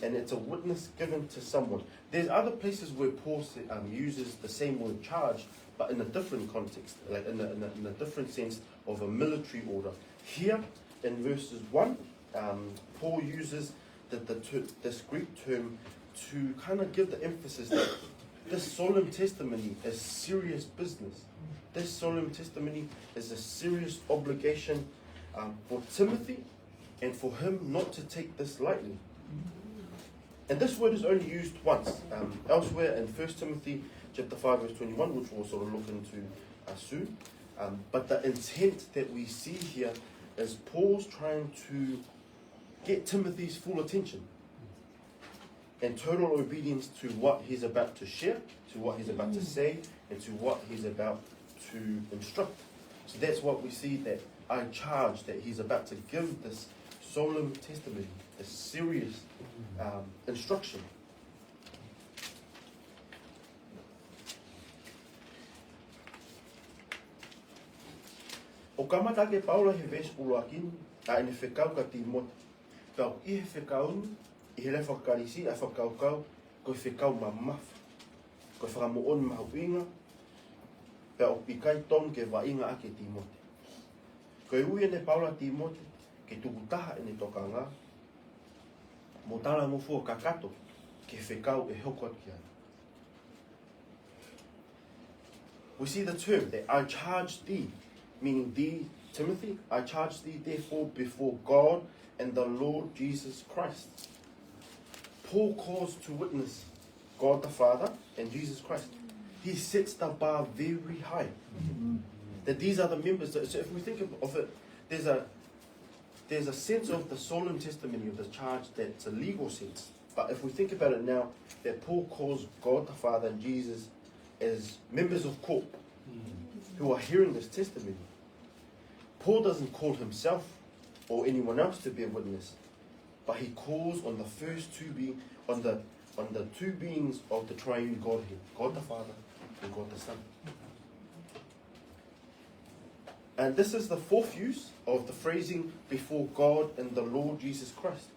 and it's a witness given to someone. There's other places where Paul uses the same word charge, but in a different context, like in a different sense of a military order. Here, in verses 1, Paul uses this Greek term to kind of give the emphasis that this solemn testimony is serious business. This solemn testimony is a serious obligation for Timothy and for him not to take this lightly. And this word is only used once. Elsewhere in 1 Timothy chapter 5 verse 21, which we'll sort of look into soon. But the intent that we see here is Paul's trying to get Timothy's full attention and total obedience to what he's about to share, to what he's about to say, and to what he's about to instruct. So that's what we see, that I charge, that he's about to give this solemn testimony, a serious instruction. O kamata ke Paula he ves uluakin, a ene whekau ka Timote. Pau I he whekau ni, I he le whakarisi a whakaukau, koe whekau mamaf. Koe whakamoon mahuinga, pe o pikai ton ke wainga ake Timote. Koe ui ene Paula Timote, ke tukutaha ene tokanga, mo tala mo fua kakato, ke whekau e hokot ki ana. We see the term that I charge thee, meaning thee, Timothy, I charge thee therefore before God and the Lord Jesus Christ. Paul calls to witness God the Father and Jesus Christ. He sets the bar very high. That these are the members. So if we think of it, there's a sense of the solemn testimony of the charge that's a legal sense. But if we think about it now, that Paul calls God the Father and Jesus as members of court who are hearing this testimony. Paul doesn't call himself or anyone else to be a witness, but he calls on the first two two beings of the triune Godhead, God the Father and God the Son. And this is the fourth use of the phrasing before God and the Lord Jesus Christ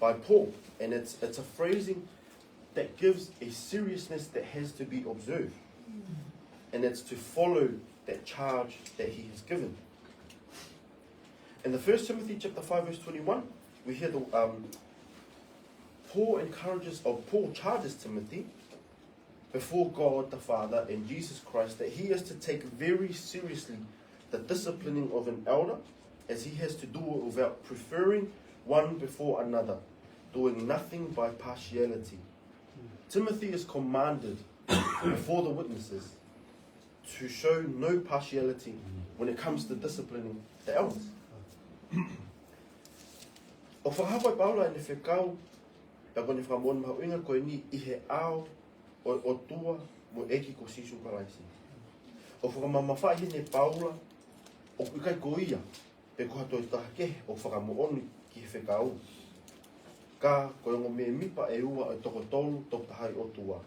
by Paul. And it's a phrasing that gives a seriousness that has to be observed. And it's to follow that charge that he has given. In the 1 Timothy chapter 5 verse 21, we hear the Paul charges Timothy before God the Father and Jesus Christ that he is to take very seriously the disciplining of an elder, as he has to do it without preferring one before another, doing nothing by partiality. Timothy is commanded before the witnesses to show no partiality when it comes to disciplining the elders. O whakahawai Paula e ne whekau, ka kone whamon mahu inga koe ni i he ao o tua mo eki ko sisu karaisi. O whakamamawha i ne Paula, o kukai ko ia, pe ko hatoi tahake o whakamooni ki he whekau. Ka koe ngo me mipa e ua e toko tolu tok tahai o tua.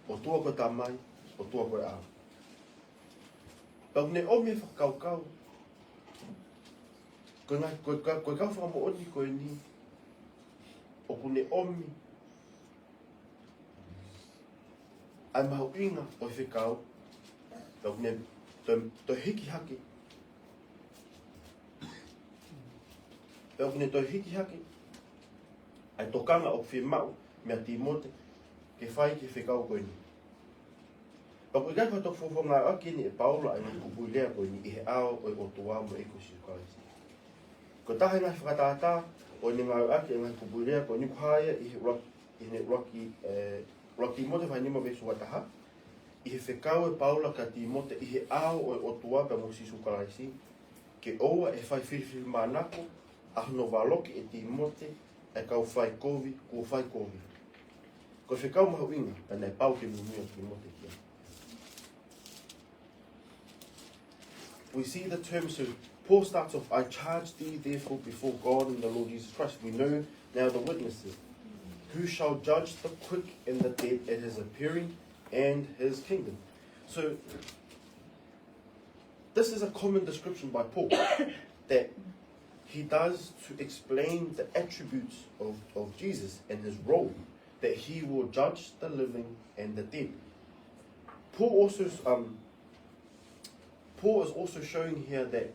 O tua koe tamai, o tua koe ao. Pau ne omi e whakaukau, koe kau whakamooni koe ni, o kune omi, ai mahu inga o whekau, pau ne to hiki haki. Pau ne to hiki haki, ai tokanga o whemau, mea Timote, ke whai ki whekau koe ni. Pau koe kai patok whawhonga aki ni e Paula ai ni kupui lea koe ni i he ao o tua mo e kusi kaisi. Ko tahi ngai whakatātā, o ni ngau aki e ngai kupurea, ko ni kuhaia i he rocky mote whai nima vesu wataha, i he whekau e Paula ka Timote i he ao o tua ka mo sisu karaisi, ke oua e whai whiriwhiri mānako, ahono waloki e Timote, e kau whai kovi, ko whai kovi. Ko whekau mahu inga, e nei pau ke mumia Timote kia. We see the term, so Paul starts off, I charge thee therefore before God and the Lord Jesus Christ. We know now the witnesses. Who shall judge the quick and the dead at his appearing and his kingdom? So, this is a common description by Paul that he does to explain the attributes of Jesus and his role, that he will judge the living and the dead. Paul is also showing here that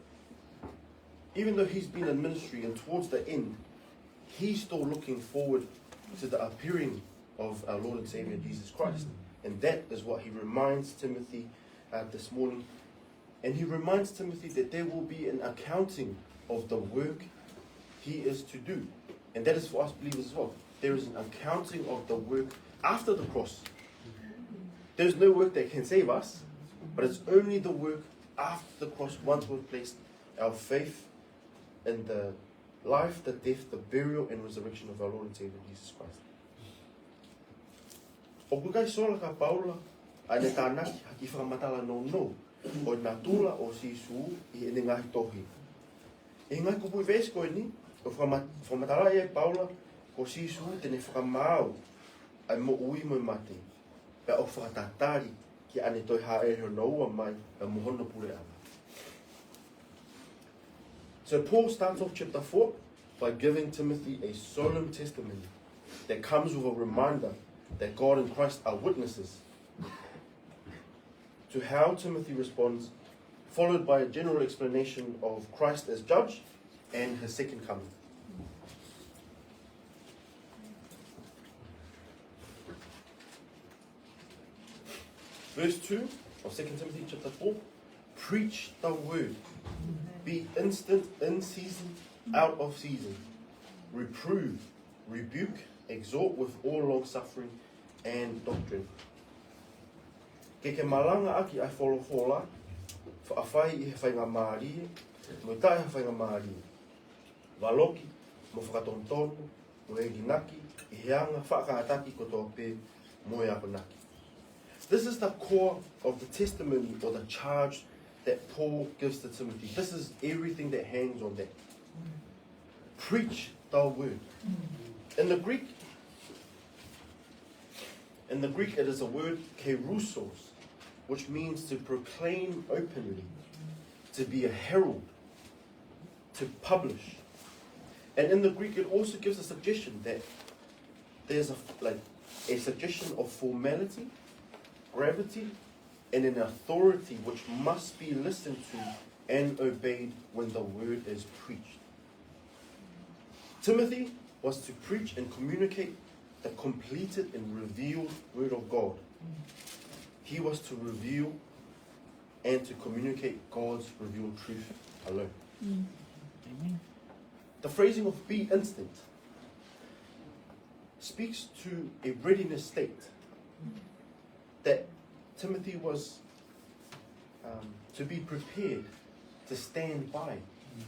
even though he's been in ministry and towards the end, he's still looking forward to the appearing of our Lord and Savior Jesus Christ. And that is what he reminds Timothy this morning. And he reminds Timothy that there will be an accounting of the work he is to do. And that is for us believers as well. There is an accounting of the work after the cross. There's no work that can save us, but it's only the work after the cross, once we've placed our faith in the life, the death, the burial, and resurrection of our Lord and Savior Jesus Christ. O kukai sola ka Paula, ai ne tānaki haki whakamatala no, o nā tūla o sisu i ene ngahi tohi. E ngai kupui vesi koe ni, o whakamatala e Paula, ko sisu tene whakamau, ai mo ui mo mate, pe o whakatatari, ki ane toi haere no ua mai, e mohono pule ama. So Paul starts off chapter 4 by giving Timothy a solemn testimony that comes with a reminder that God and Christ are witnesses to how Timothy responds, followed by a general explanation of Christ as judge and his second coming. Verse 2 of 2 Timothy chapter 4, preach the word. Be instant in season, out of season. Reprove, rebuke, exhort with all long suffering and doctrine. Ke malanga aki ai wholofola, whaafai i he whainga maarie, mo tai he whainga maarie. Waloki, mo whakatontonu, mo eginaki, i heanga whakaataki ko tō pē, mo e apanaki. This is the core of the testimony or the charge that Paul gives to Timothy. This is everything that hangs on that. Preach the word. In the Greek, it is a word kerusos, which means to proclaim openly, to be a herald, to publish. And in the Greek, it also gives a suggestion that there's a suggestion of formality, gravity, and an authority which must be listened to and obeyed when the word is preached. Timothy was to preach and communicate the completed and revealed word of God. He was to reveal and to communicate God's revealed truth alone. The phrasing of be instant speaks to a readiness state that Timothy was to be prepared, to stand by,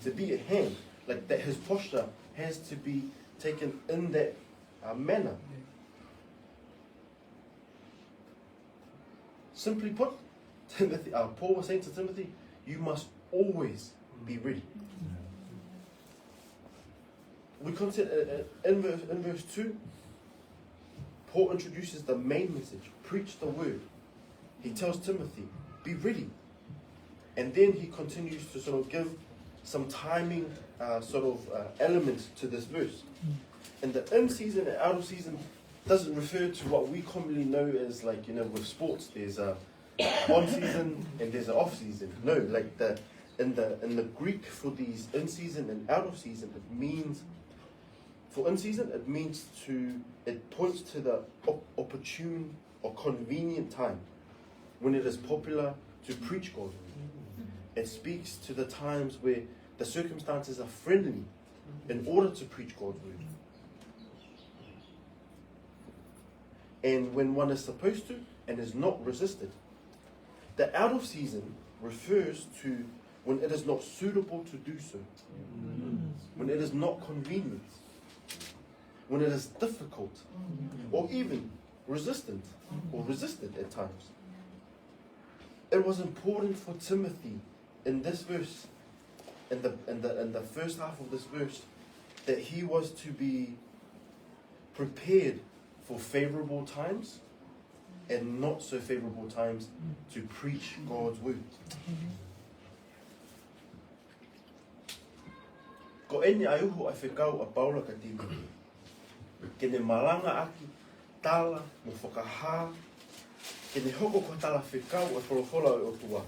to be at hand, like that his posture has to be taken in that manner. Simply put, Timothy, Paul was saying to Timothy, you must always be ready. We consider in verse 2, Paul introduces the main message, preach the word. He tells Timothy, be ready. And then he continues to sort of give some timing elements to this verse. And the in season and out of season doesn't refer to what we commonly know as, like, with sports, there's a on season and there's an off season. No, like in the Greek for these in season and out of season, it means, for in season, it points to the opportune or convenient time when it is popular to preach God's word. It speaks to the times where the circumstances are friendly in order to preach God's word. And when one is supposed to and is not resisted. The out of season refers to when it is not suitable to do so, when it is not convenient, when it is difficult, or even resistant or resisted at times. It was important for Timothy in this verse, in the first half of this verse, that he was to be prepared for favorable times and not so favorable times to preach God's word. Ko eni ai uho ai whekau a Paula ka Timothy. Kene malanga aki, tala, mo whakahā, kene hoko ko tala whekau a wholofola o tua.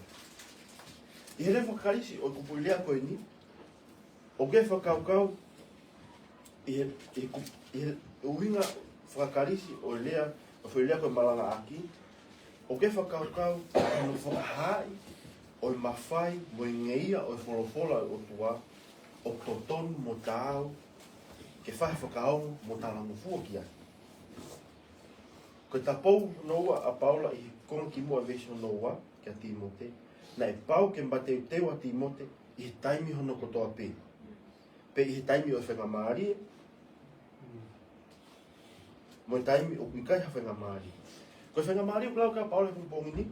I here whakarisi o kupuilea koe ni, o ke whakaukau, i uhinga whakarisi o lea, o whailea koe malanga aki, o ke whakaukau, no whakahai, o mawhai, mo ngeia o wholofola o tua, o totonu mo tāu, ke whahe whakaongo mo tālango fuakia. Ko ta pou noa a Paula I konga ki mua vesho noa, kia Timote, na e pau ke mbateu tewa Timote, I he taimi hono kotoa pe. Pe I he taimi o whenga maari, mo I taimi o kuikai ha whenga maari. Ko whenga maari o klau ka Paula kumpongi ni,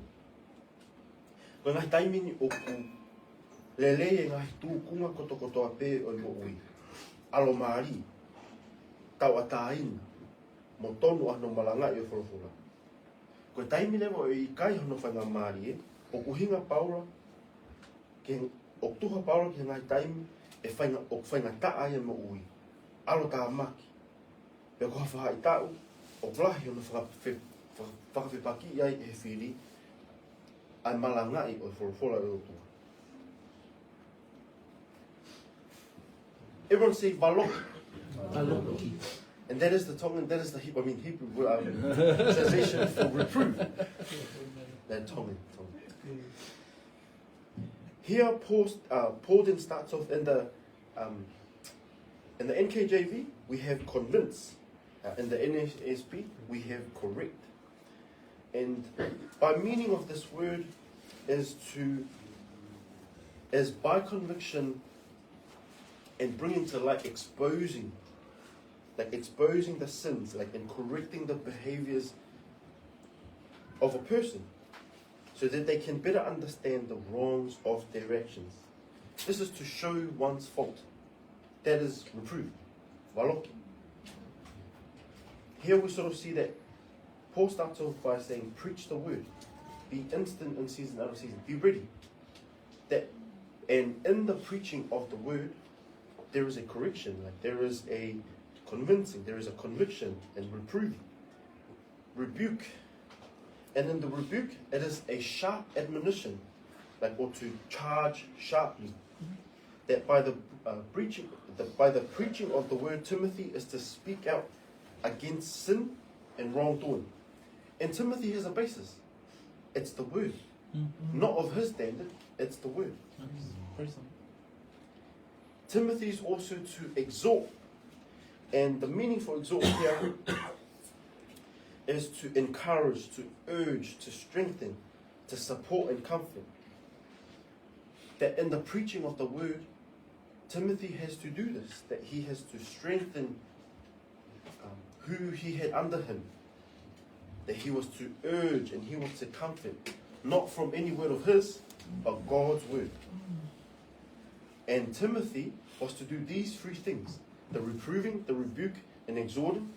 ko ngai taimi ni o ku lele e ngai tūkunga kotoa pe o I mo ui. Alo maari, tau ataina, mo tonu ano malanga I o wholofola. Ko taimi lewa I kai hono whenga maari o kuhinga Paula, o tuha Paula ki ngai taimi e whenga taa ia mo ui. Alo tā maki. Pe ko hawha I tau, o plahi hono whakawhipaki ai e whiri, ai malanga I o wholofola o tuha. Everyone say valoki. Valoki. And that is the Tongan, that is the Hebrew translation for reprove. That Tongan. Here, Paul then starts off in the NKJV, we have convince. In the NASB, we have correct. And by meaning of this word is by conviction and bringing to light, exposing the sins, and correcting the behaviors of a person, so that they can better understand the wrongs of their actions. This is to show one's fault. That is reproof, valoki. Here we sort of see that Paul starts off by saying, preach the word, be instant in season, out of season, be ready. That And in the preaching of the word, there is a correction, like there is a convincing, there is a conviction and reproving, rebuke. And in the rebuke, it is a sharp admonition, like, or to charge sharply. That by the preaching of the word, Timothy is to speak out against sin and wrongdoing. And Timothy has a basis. It's the word. Not of his standard, it's the word. Timothy is also to exhort. And the meaning for exhort here is to encourage, to urge, to strengthen, to support and comfort. That in the preaching of the word, Timothy has to do this, that he has to strengthen who he had under him, that he was to urge and he was to comfort, not from any word of his, but God's word. And Timothy was to do these three things: the reproving, the rebuke, and exhorting,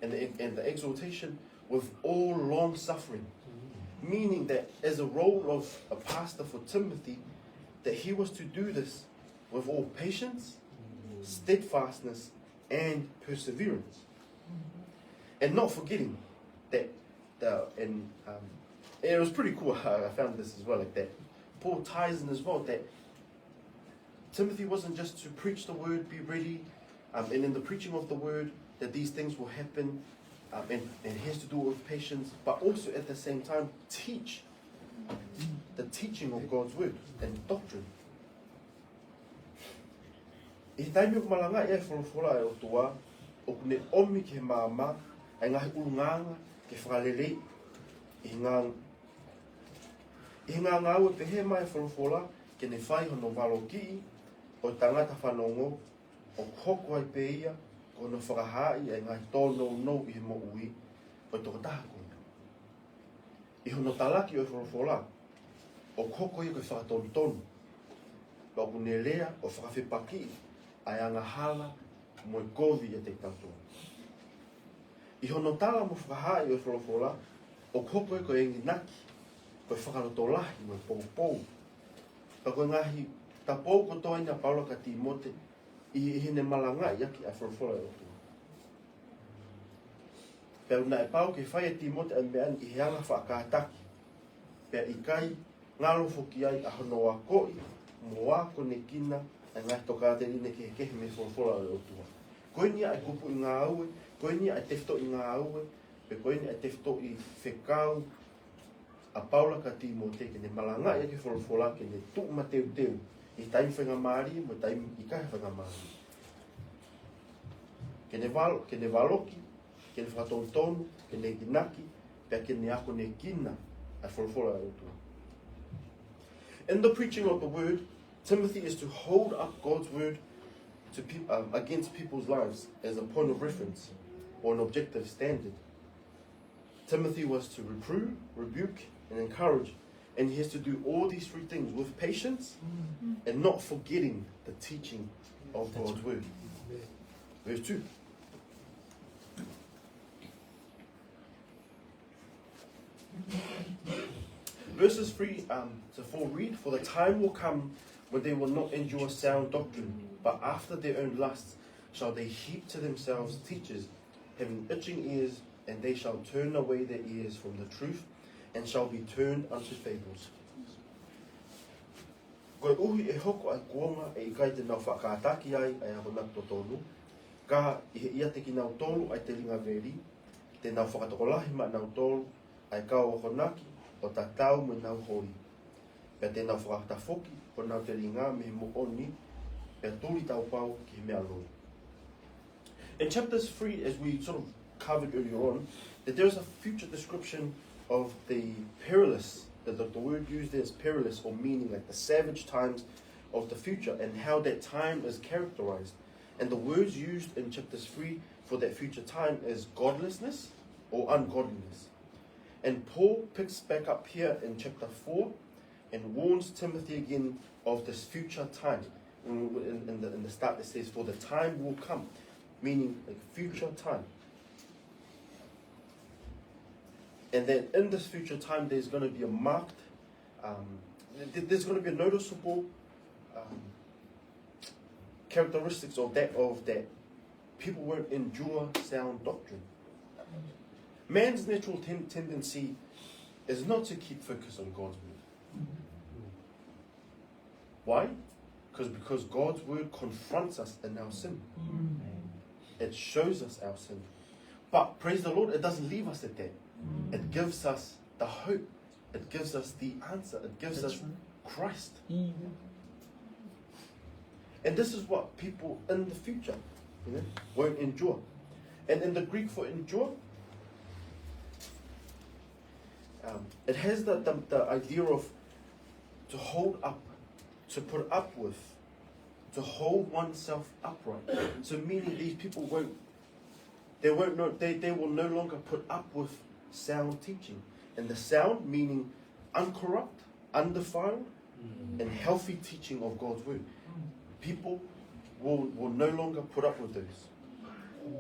and the exhortation with all long suffering. Meaning that as a role of a pastor for Timothy, that he was to do this with all patience, steadfastness, and perseverance. And not forgetting that, and it was pretty cool how I found this as well, like that Paul ties in as well, that Timothy wasn't just to preach the word, be ready, and in the preaching of the word, that these things will happen, and he has to do it with patience, but also at the same time teach the teaching of God's word and doctrine. I taimi o malanga e wholofola e o toa, o kune omi ke maama, ai ngahi ulunganga ke whakalelei, i ngā ngāua pehe mai wholofola, ke ne whai hono walo ki, o tangata whanongo, o koko ai peia, ko no whakahai ai ngahi tōno no i he mo ui, o toko taha koe. I hono talaki o wholofola, o koko i koe whakatonu, o kune lea o whakawhipaki, ai anga hala mo e kovi e te katoa. I hono tala mo whakahai o wholofola, o koko e koe engi naki, koe whakarotolahi mo e pou. Pa koe ngahi ta pou kotoa ina paula ka Timote, i hene malanga i aki a wholofola e o tua. Pea una e pau ke whai e Timote a mean i heanga whakataki. Pea i kai ngalo foki ai a hono a koi, mo a kone kina, ai ngai toka te rine ke kehe me wholofola e o tua. Koe ni ai kupu i ngā aue, koe ni ai tefto i ngā aue, pe koe ni ai tefto i whekau, a paula ka Timote ke ne malanga i ke wholofola ke ne tuk ma teu, i taimi whenga maari, mo taimi i kahe whenga maari. Ke ne waloki, ke ne whakatonu, ke ne ginaki, pea ke ne ako ne kina a wholofola e o tua. In the preaching of the word, Timothy is to hold up God's word to against people's lives as a point of reference or an objective standard. Timothy was to reprove, rebuke, and encourage, and he has to do all these three things with patience and not forgetting the teaching of God's word. Verse 2. Verses 3 to 4 read, "For the time will come when they will not endure sound doctrine, but after their own lusts shall they heap to themselves teachers, having itching ears, and they shall turn away their ears from the truth, and shall be turned unto fables." Koe uhi e hoko ai kuonga e ikai te nau whakaataki ai ahona totonu, ka i he ia te ki nau tolu ai te ringa veri, te nau whakatokolahi ma nau tolu ai kau o honaki o ta tau me nau hori. Pea te nau whakatafoki o nau te ringa me mo oni, pea tūri tau pau ki mea loi. In chapters 3, as we sort of covered earlier on, that there is a future description of the perilous, that the word used there is perilous, or meaning like the savage times of the future, and how that time is characterized. And the words used in chapters 3 for that future time is godlessness or ungodliness. And Paul picks back up here in chapter 4 and warns Timothy again of this future time. In the start it says, "For the time will come," meaning like future time. And then in this future time, there's going to be a marked, there's going to be a noticeable characteristics of that people won't endure sound doctrine. Man's natural tendency is not to keep focus on God's word. Why? Because God's word confronts us in our sin. It shows us our sin. But praise the Lord, it doesn't leave us at that. It gives us the hope. It gives us the answer. It gives us Christ. And this is what people in the future, won't endure. And in the Greek for endure, it has the idea of to hold up, to put up with, to hold oneself upright. So meaning these people they will no longer put up with sound teaching. And the sound meaning uncorrupt, undefiled, and healthy teaching of God's word. People will no longer put up with those.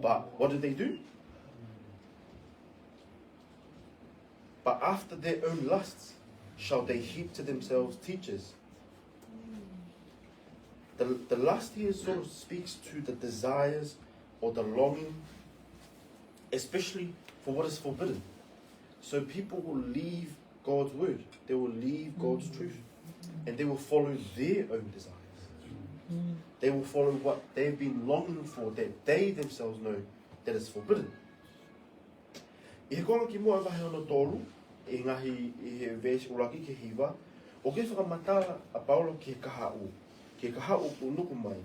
But what do? But after their own lusts shall they heap to themselves teachers. The lust here sort of speaks to the desires or the longing, especially for what is forbidden. So people will leave God's word. They will leave God's truth. And they will follow their own desires. They will follow what they've been longing for, that they themselves know that is forbidden. I he konga ki mua wahe ono tolu, I ngahi I he vesi uraki ke hiwa, o ke whakamatala a Paulo ke kahau. Ke kahau ko nuku mai.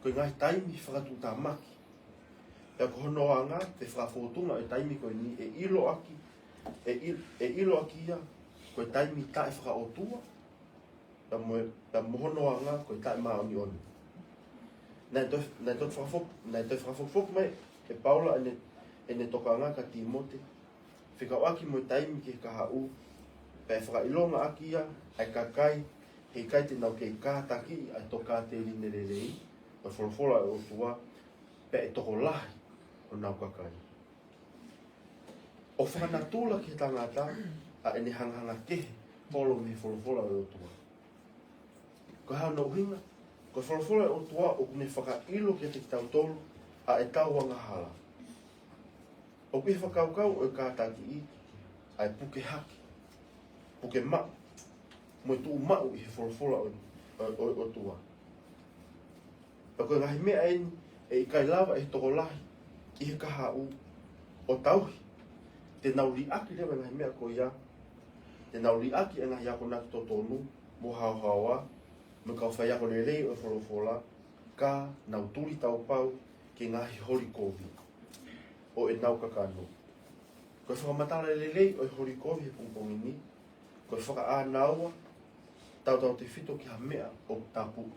Ko ngahi taimi whakatu tā maki. Pea ko hono anga, te whakafotunga e taimi koe ni e ilo aki, e ilo aki ia, koe taimi tae whakaotua, pea mohono anga, koe tae maoni oni. Nai toi whakafok mai, e Paula ene toka anga ka Timote, whikau aki mo taimi ke kahau, pea whakailonga aki ia, ai kakai, hei kai te nau ke kātaki, ai toka te rine rerei, o wholawhola e o tua, pea e toko lahi, o nau kakai. O whakanatula ki tangata, a ene hanganga kehe, polo me wholawhola e o tua. Ko hao no hinga, ko wholawhola e o tua, o kune whakailo ki te tautolu, a e tauanga hala. O kui whakaukau o e kātaki I, a e puke haki, puke mau, mo e tuu mau I he wholawhola o tua. Pa koe ngahi mea e I kai lava e toko lahi, I he kaha o tauhi. Te nau li aki rewa ngahi mea ko ia, te nau li aki e ngahi ako naki to tonu, mo hao hawa, mo kau whai ako rerei o wholawhola, ka nau turi tau pau, ke ngahi hori kovi, o e nau kakano. Koe whakamatala rerei o e hori kovi he pungpongi ni, koe whaka a naua, tau te whito ki ha mea o tapu.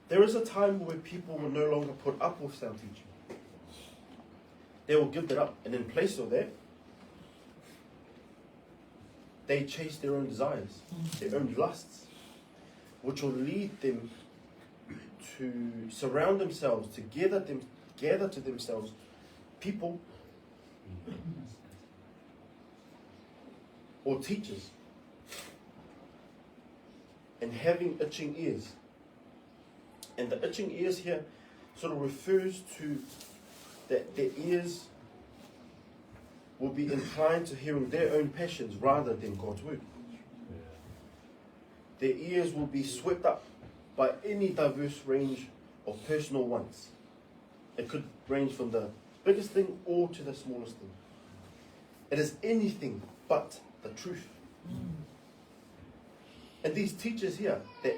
There is a time where people will no longer put up with sound teaching. They will give that up, and in place of that, they chase their own desires, their own lusts, which will lead them to surround themselves, to gather to themselves people or teachers, and having itching ears. And the itching ears here sort of refers to that their ears will be inclined to hearing their own passions rather than God's word. Their ears will be swept up by any diverse range of personal wants. It could range from the biggest thing or to the smallest thing. It is anything but the truth. And these teachers here, that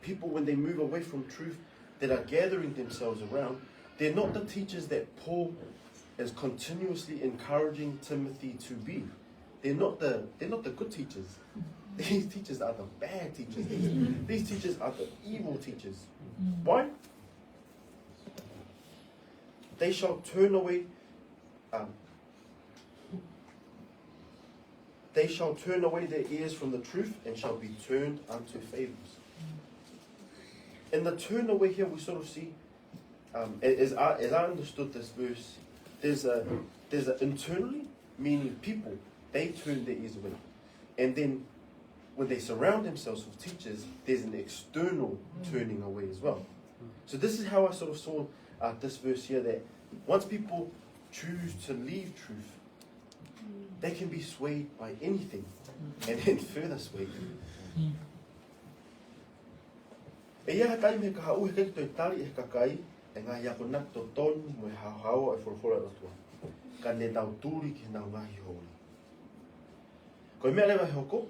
people when they move away from truth, that are gathering themselves around, they're not the teachers that Paul is continuously encouraging Timothy to be. They're not the good teachers. These teachers are the bad teachers. These teachers are the evil teachers. Why? They shall turn away. They shall turn away their ears from the truth and shall be turned unto fables. In the turn away here, we sort of see, as I understood this verse, there's a internally, meaning people they turn their ears away. And then when they surround themselves with teachers, there's an external turning away as well. So this is how I sort of saw this verse here, that once people choose to leave truth, they can be swayed by anything and then further swayed. E ia kai me ka hau he kai toi tari e kakai e ngā hiako nak to tonu mo e hao e wholawhola rotua. Ka ne nau tūri ki nau ngahi hori. Ko i mea lewa he hoko,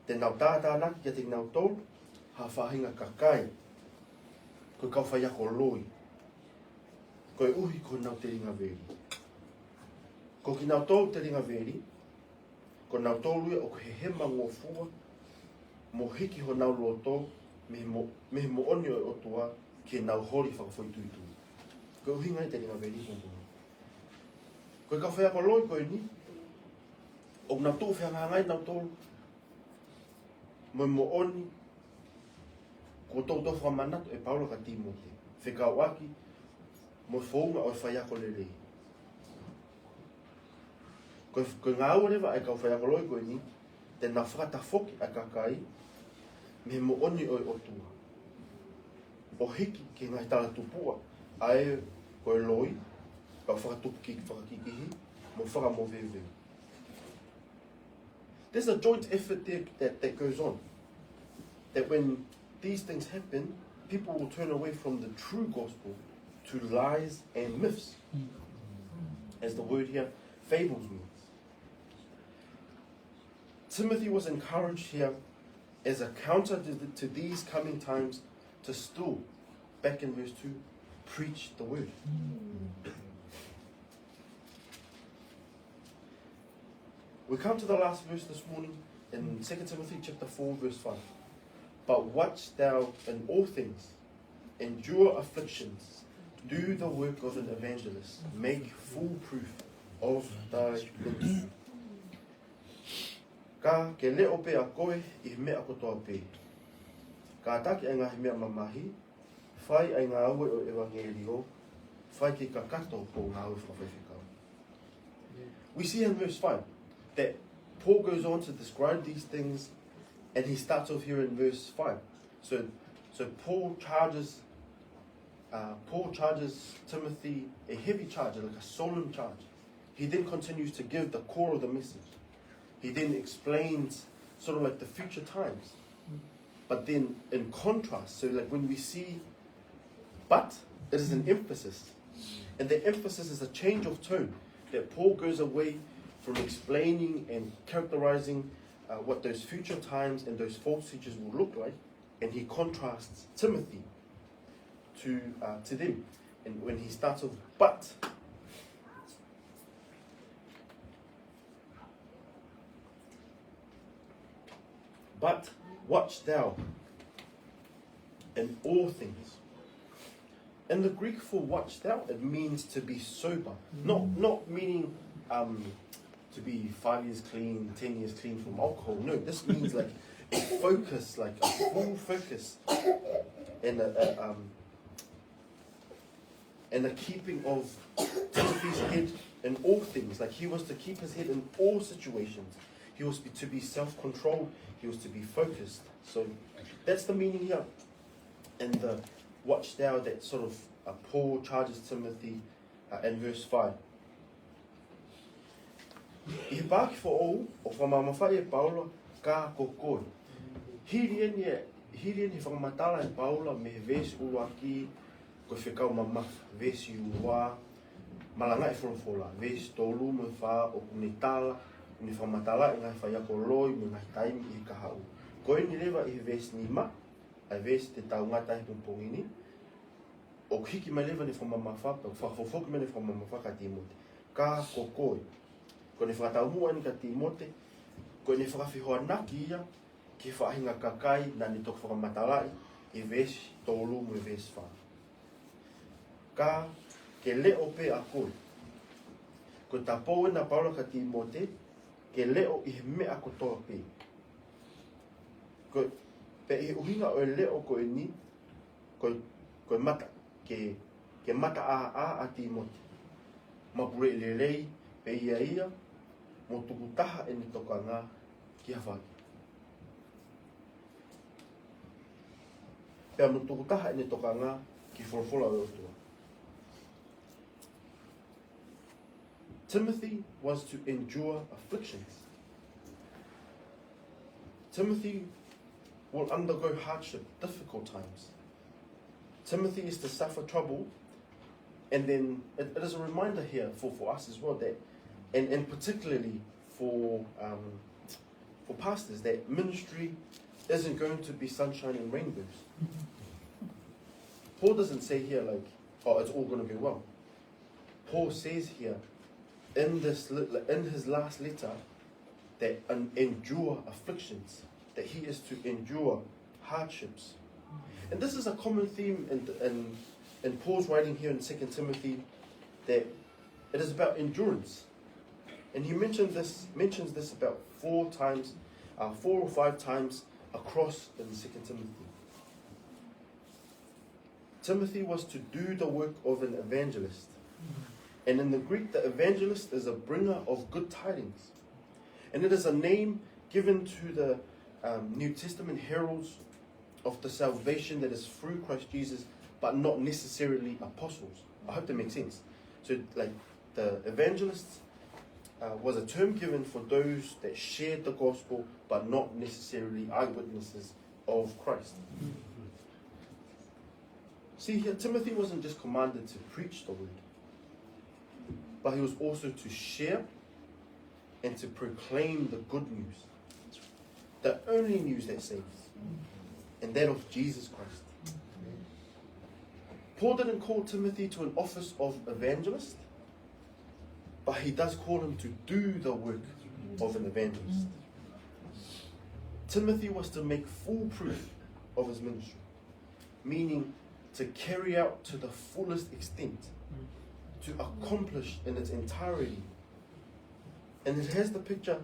te nau tātā naki kia te nau tōru, ha whahinga kakai. Ko kau whaiako loi. Ko e uhi ko nau te ringa veri. Ko ki nau tōru te ringa veri, ko nau tōru e o ko he hema ngō fua, mo hiki ho nau roto, me mo oni o tua ki nau hori whakawhoi tuitui. Ko uhi ngai te ringa veri kumpunga. Ko kau whaiako loi ko ni, o nau tō whianga ngai nau tōru, mo oni, ko tō tō whamanatu e Paulo ka Timote, whekau aki, mo whaunga o whaiako lelei. Ko ngā ua rewa e kau whaiako loi koe ni, te nā whakatafoki a kakai, me mo oni oi o tua. O hiki ki ngai tala tupua, ae koe loi, kau whakatupu ki whakakikihi, mo whakamoveveu. There's a joint effort there that goes on. That when these things happen, people will turn away from the true gospel to lies and myths. As the word here, fables means. Timothy was encouraged here as a counter to these coming times to still, back in verse 2, preach the word. We come to the last verse this morning in 2 Timothy chapter 4, verse 5. But watch thou in all things, endure afflictions, do the work of an evangelist, make full proof of thy ministry. Ka ke leo pe a koe I mea kotoa pe. Ka taki ai ngahi mea mamahi, whai ai ngā aue o evangelio, whai ki ka kato po ngā aue whawhawhikau. We see in verse 5 that Paul goes on to describe these things, and he starts off here in verse 5. So Paul charges Timothy a heavy charge, like a solemn charge. He then continues to give the core of the message. He then explains sort of like the future times. But then in contrast, so like when we see, but it is an emphasis. And the emphasis is a change of tone. That Paul goes away from explaining and characterizing what those future times and those false teachers will look like. And he contrasts Timothy to them. And when he starts off, but watch thou in all things. In the Greek for watch thou, it means to be sober. Not meaning to be 5 years clean, 10 years clean from alcohol. No, this means like a focus, like a full focus, and a keeping of Timothy's head in all things. Like he was to keep his head in all situations. He was to be self-controlled. He was to be focused. So that's the meaning here. And the watch thou that sort of Paul charges Timothy in verse 5. I he pāki for all, o whamamawhai e Paula, ka kokoi. Hiri eni whakamatala e Paula me he vesi uaki, ko whekau mamaf, vesi ua, malanga e wholofola, vesi tolu me wha o kunitala, ni whamatala e ngai whaiako loi me ngai taimi I kahau. Ko ni rewa I he vesi ni ma, a vesi te taungata he pumpongini, o hiki mai lewa ni whamamawha, o whakafofoki me ni whamamawha ka Timote. Ka kokoi. Ko ne whakataumua ni ka Timote, ko ne whakawhihoa naki ia, ki whahinga kakai na ni toku whakamatalai, I vesi tolu me vesi wha. Ka ke leo pe a koe. Ko ta pou na Paula ka Timote, ke leo I he mea kotoa pe. Ko pe I uhinga o leo ko ni, ko mata, ke mata a Timote. Mapure lelei, pe ia, mo tuku taha e ni tokanga ki hawhaki. Pea mo tuku taha e ni tokanga ki wholofola o otua. Timothy was to endure afflictions. Timothy will undergo hardship, difficult times. Timothy is to suffer trouble, and then it is a reminder here for us as well that, and particularly for pastors, that ministry isn't going to be sunshine and rainbows. Paul doesn't say here like, oh, it's all going to be well. Paul says here in his last letter that endure afflictions, that he is to endure hardships. And this is a common theme in Paul's writing here in 2 Timothy, that it is about endurance. And he mentions this about 4 or 5 times across in 2 Timothy. Timothy was to do the work of an evangelist. And in the Greek, the evangelist is a bringer of good tidings. And it is a name given to the New Testament heralds of the salvation that is through Christ Jesus, but not necessarily apostles. I hope that makes sense. So, like, the evangelists was a term given for those that shared the gospel, but not necessarily eyewitnesses of Christ. See here, Timothy wasn't just commanded to preach the word, but he was also to share and to proclaim the good news, the only news that saves, and that of Jesus Christ. Paul didn't call Timothy to an office of evangelist, but he does call him to do the work of an evangelist. Timothy was to make full proof of his ministry, meaning to carry out to the fullest extent, to accomplish in its entirety. And it has the picture,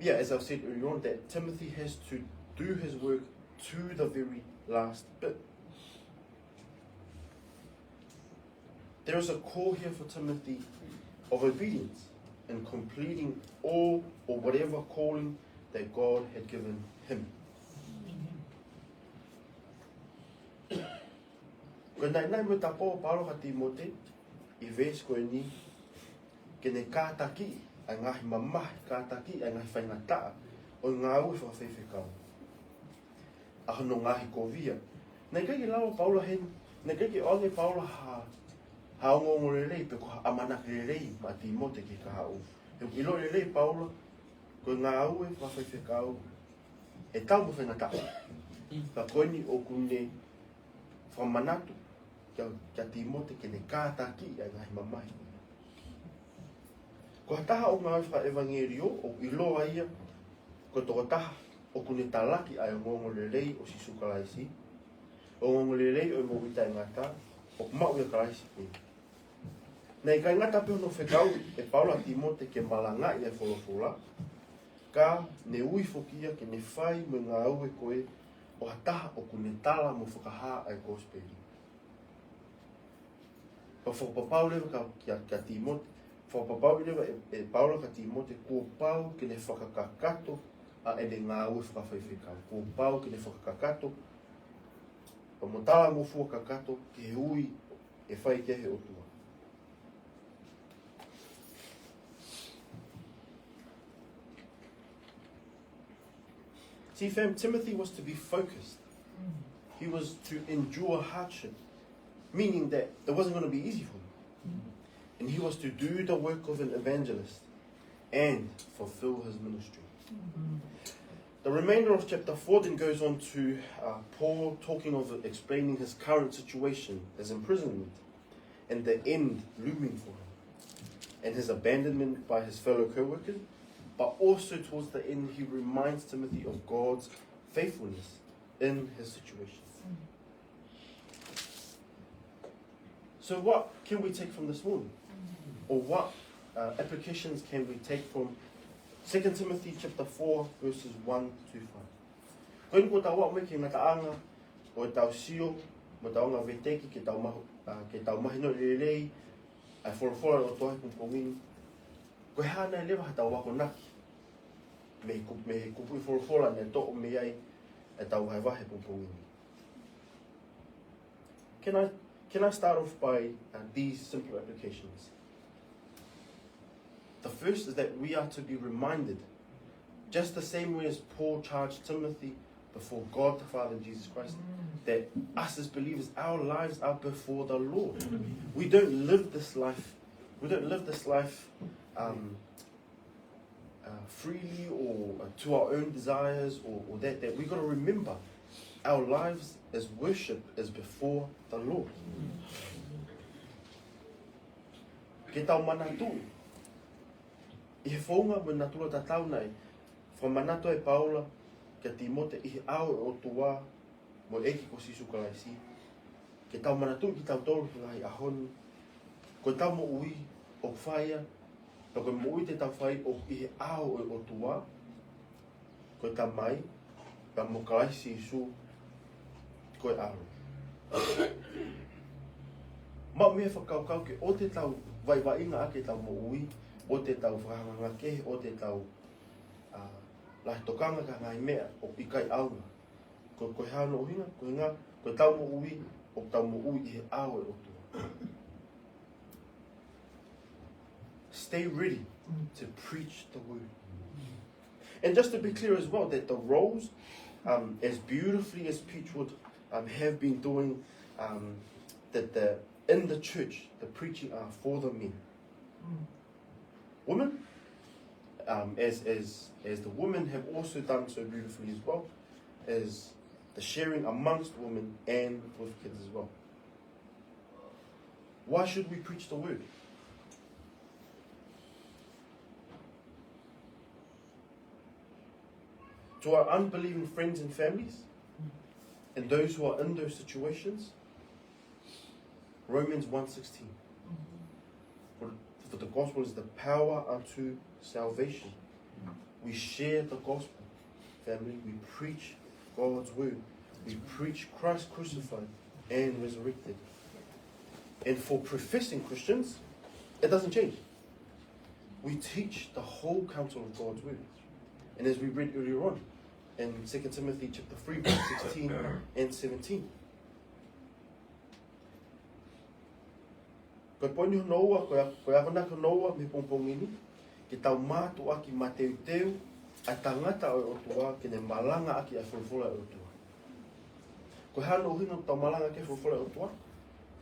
as I've said earlier on, that Timothy has to do his work to the very last bit. There is a call here for Timothy of obedience in completing all or whatever calling that God had given him. Ko nai mo tapo paro ka Timote I ves ko ni kene kātaki a ngahi mamahi kātaki a ngahi whaingata o ngā ui whawhewhekau. A hono ngahi kovia. Nei kai lawa Paula hen, nei kai ole Paula ha ongo rerei pe ko amana rerei ma Timote ki ka hau. E ilo rerei Paula ko ngā ui whawhewhekau e tau mo whaingata. Ka koini o kune whamanatu kia Timote kene kātaki a ngahi mamahi. Ko taha o ngā wha evangerio o iloa ia, ko toko taha o kune talaki ai o ngongo lelei o si sukalaisi, o ngongo lelei o mo wita e ngata, o mau ia kalaisi e. Nei kai ngata peo no whekau e Paula Timote ke malanga ia wholofola, ka ne ui fokia ke ne whai mo ngā ue koe o hataha o kune tala mo whakaha ai gospeli. Pa whakapapau lewa kia Timote, whakapapau lewa e Paula ka Timote, kua pau ke ne whakakakato a e le ngā ue whakawhaiwhekau. Kua pau ke ne whakakakato, pa mo tala mo whakakato ke ui e whai kia he otua. See, fam, Timothy was to be focused. He was to endure hardship, meaning that it wasn't going to be easy for him. And he was to do the work of an evangelist and fulfill his ministry. The remainder of chapter 4 then goes on to Paul talking of explaining his current situation, his imprisonment, and the end looming for him, and his abandonment by his fellow co-workers. But also towards the end, he reminds Timothy of God's faithfulness in his situation. So what can we take from this morning? Or what applications can we take from 2 Timothy chapter 4, verses 1 to 5? Koe ko tau me ke ngataanga o tau sio, mo tau ngā veteki ke tau mahino lelei, ai wholawhola o toa he pongini. Koe hana e lewa hata wako naki. Me he kupu I wholawhola ne to o me ai e tau hai wahe pongini. Can I start off by these simple applications? The first is that we are to be reminded, just the same way as Paul charged Timothy before God the Father and Jesus Christ, that us as believers, our lives are before the Lord. We don't live this life. We don't live this life freely or to our own desires or that. That we got to remember, our lives as worship is before the Lord. Ke tau manatu. I he whaunga mo na tura tatau nei, wha manato e Paula, ke Timote I he ao e o tua, mo eki ko sisu kalaisi. Ke tau manatu ki tau tolu ki ngai ahonu, ko tau mo ui o whaia, pa koe mo ui te tau whai o I he ao e o tua, ko tau mai, pa mo kalaisi isu, koe aro. Ma mea whakaukau ke o te tau vai inga ake tau mo ui, o te tau whakanga kehe, o te tau lai tokanga ka ngai mea o pikai aunga. Koe hano o hinga, koe ngā, koe tau mo ui, o tau mo ui I he awe o tua. Stay ready to preach the word. And just to be clear as well, that the roles, as beautifully as Peachwood have been doing, that in the church, the preaching are for the men. Women, as the women have also done so beautifully as well, is the sharing amongst women and with kids as well. Why should we preach the word? To our unbelieving friends and families, and those who are in those situations, Romans 1:16. For the gospel is the power unto salvation. We share the gospel, family. We preach God's word. We preach Christ crucified and resurrected. And for professing Christians, it doesn't change. We teach the whole counsel of God's word. And as we read earlier on, in 2 Timothy chapter 3, verse 16 and 17. Koe poni honoua, koe ahona honoua me pongpongini, ki tau mātu aki mateu teu, a tangata o otua, ki ne malanga aki a whulwhula o otua. Koe hano hinga tau malanga ki a whulwhula o otua,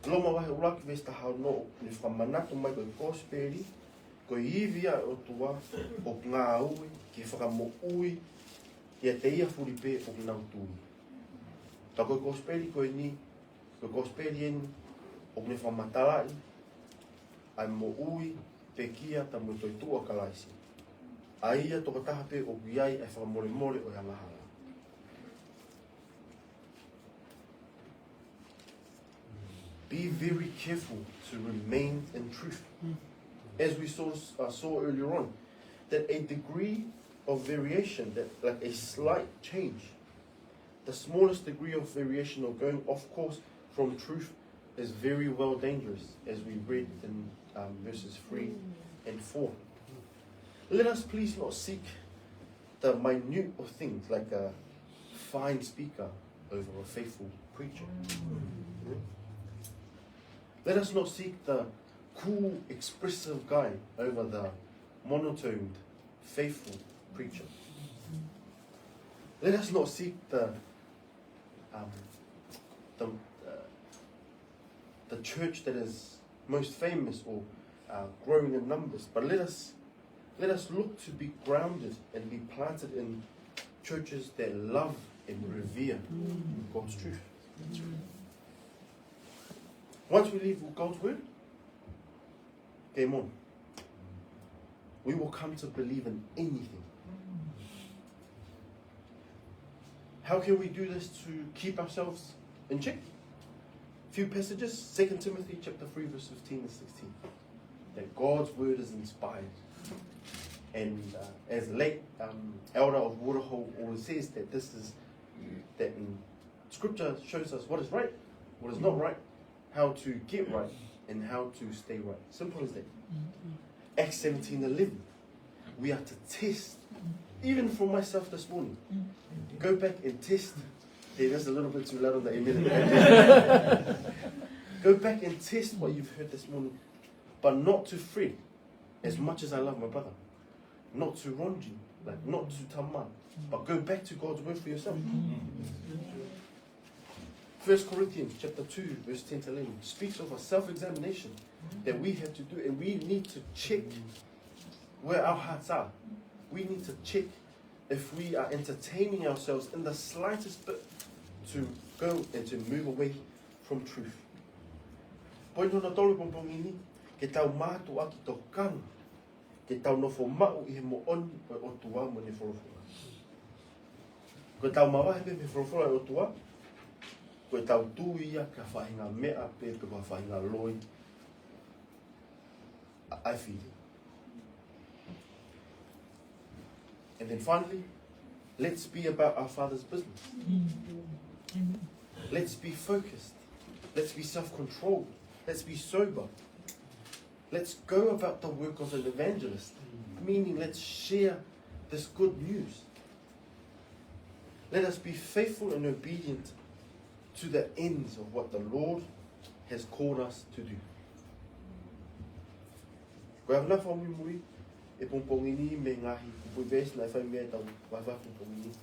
loma wahe uraki vesta hao no, ni whamanatu mai koe kosperi, koe iwia o otua, o ngā ui, ki whakamo ui, ki a te ia furipe o ki nau tui. Ta koe kosperi koe ni, koe kosperi eni, o ki ne whamatalai, ai mo ui, pe kia ta mo toi tua kalaisi. A ia toka taha pe o guiai e whakamore more o hangahala. Be very careful to remain in truth. As we saw earlier on, that a degree of variation, that like a slight change, the smallest degree of variation or going off course from truth is very well dangerous, as we read in verses 3 and 4. Let us please not seek the minute of things like a fine speaker over a faithful preacher. Let us not seek the cool, expressive guy over the monotoned, faithful preacher. Let us not seek the church that is most famous or growing in numbers, but let us look to be grounded and be planted in churches that love and revere God's truth. Once we leave God's word, game on. We will come to believe in anything. How can we do this to keep ourselves in check? Few passages, 2 Timothy chapter 3, verse 15 and 16. That God's word is inspired. And as late elder of Waterhole always says, that this is, that in scripture shows us what is right, what is not right, how to get right, and how to stay right. Simple as that. Acts 17:11. We are to test, even for myself this morning. Go back and test. Hey, that's a little bit too loud on the amen. Go back and test what you've heard this morning, but not to fret. As much as I love my brother, not to ronji, like not to taman, but go back to God's word for yourself. 1 Corinthians chapter 2, verse 10 to 11 speaks of a self-examination that we have to do, and we need to check where our hearts are. We need to check if we are entertaining ourselves in the slightest bit to go and to move away from truth. Poino na tolu pompongini, ke tau mātu aki tō kanga, ke tau nofo mau I he mo oni o tua mo ne whorofora. Ko tau mawahe pe me whorofora o tua, ko tau tūia ka whahinga mea pe ka whahinga loi. I feel it. And then finally, let's be about our Father's business. Let's be focused. Let's be self-controlled. Let's be sober. Let's go about the work of an evangelist. Meaning, let's share this good news. Let us be faithful and obedient to the ends of what the Lord has called us to do. Koe hana whaumimui, e pompongini me ngahi, pui bēs na whai mea tau waiwai pompongini.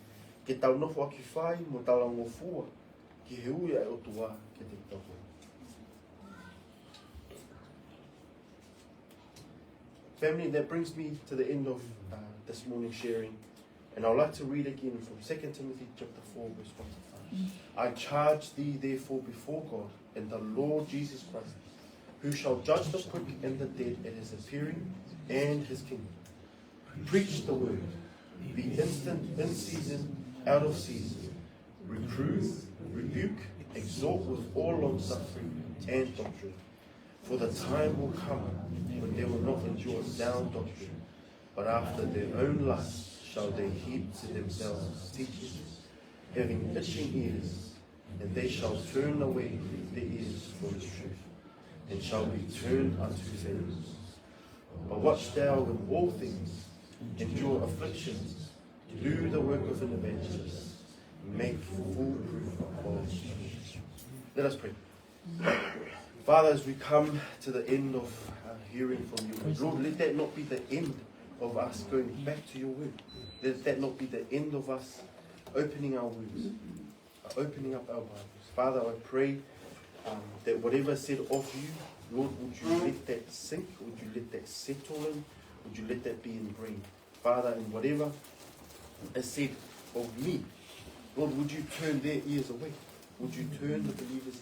Ke tau nofo aki whai, mo tau lango fua, ki he ui ai o tua ke te tau koe. Family, that brings me to the end of this morning's sharing. And I'd like to read again from 2 Timothy chapter 4, verse 1 to 5. I charge thee therefore before God and the Lord Jesus Christ, who shall judge the quick and the dead at his appearing and his kingdom. Preach the word. Be instant in season, out of season. Reprove, rebuke, exhort with all long-suffering and doctrine. For the time will come when they will not endure sound doctrine, but after their own lusts shall they heap to themselves teachers, having itching ears, and they shall turn away their ears from the truth, and shall be turned unto fables. But watch thou in all things, endure afflictions, do the work of an evangelist, make full proof of Jesus. Let us pray. Father, as we come to the end of hearing from you, Lord, let that not be the end of us going back to your word. Let that not be the end of us opening our words, opening up our Bibles. Father, I pray that whatever is said of you, Lord, would you let that sink? Would you let that settle in? Would you let that be ingrained? Father, and whatever is said of me, Lord, would you turn their ears away? Would you turn the believers'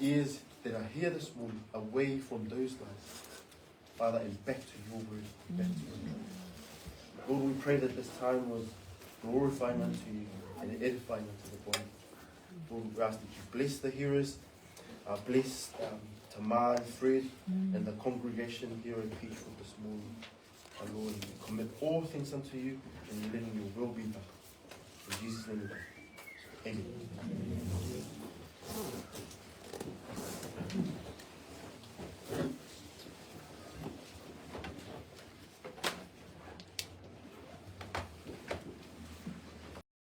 ears that are here this morning away from those lies, Father, and back to your word, back to your truth. Lord, we pray that this time was glorifying unto you and edifying unto the body. Lord, we ask that you bless the hearers, bless Tamar and Fred and the congregation here in Peachwood this morning. And Lord, we commit all things unto you and letting your will be done. In Jesus' name we pray. Amen.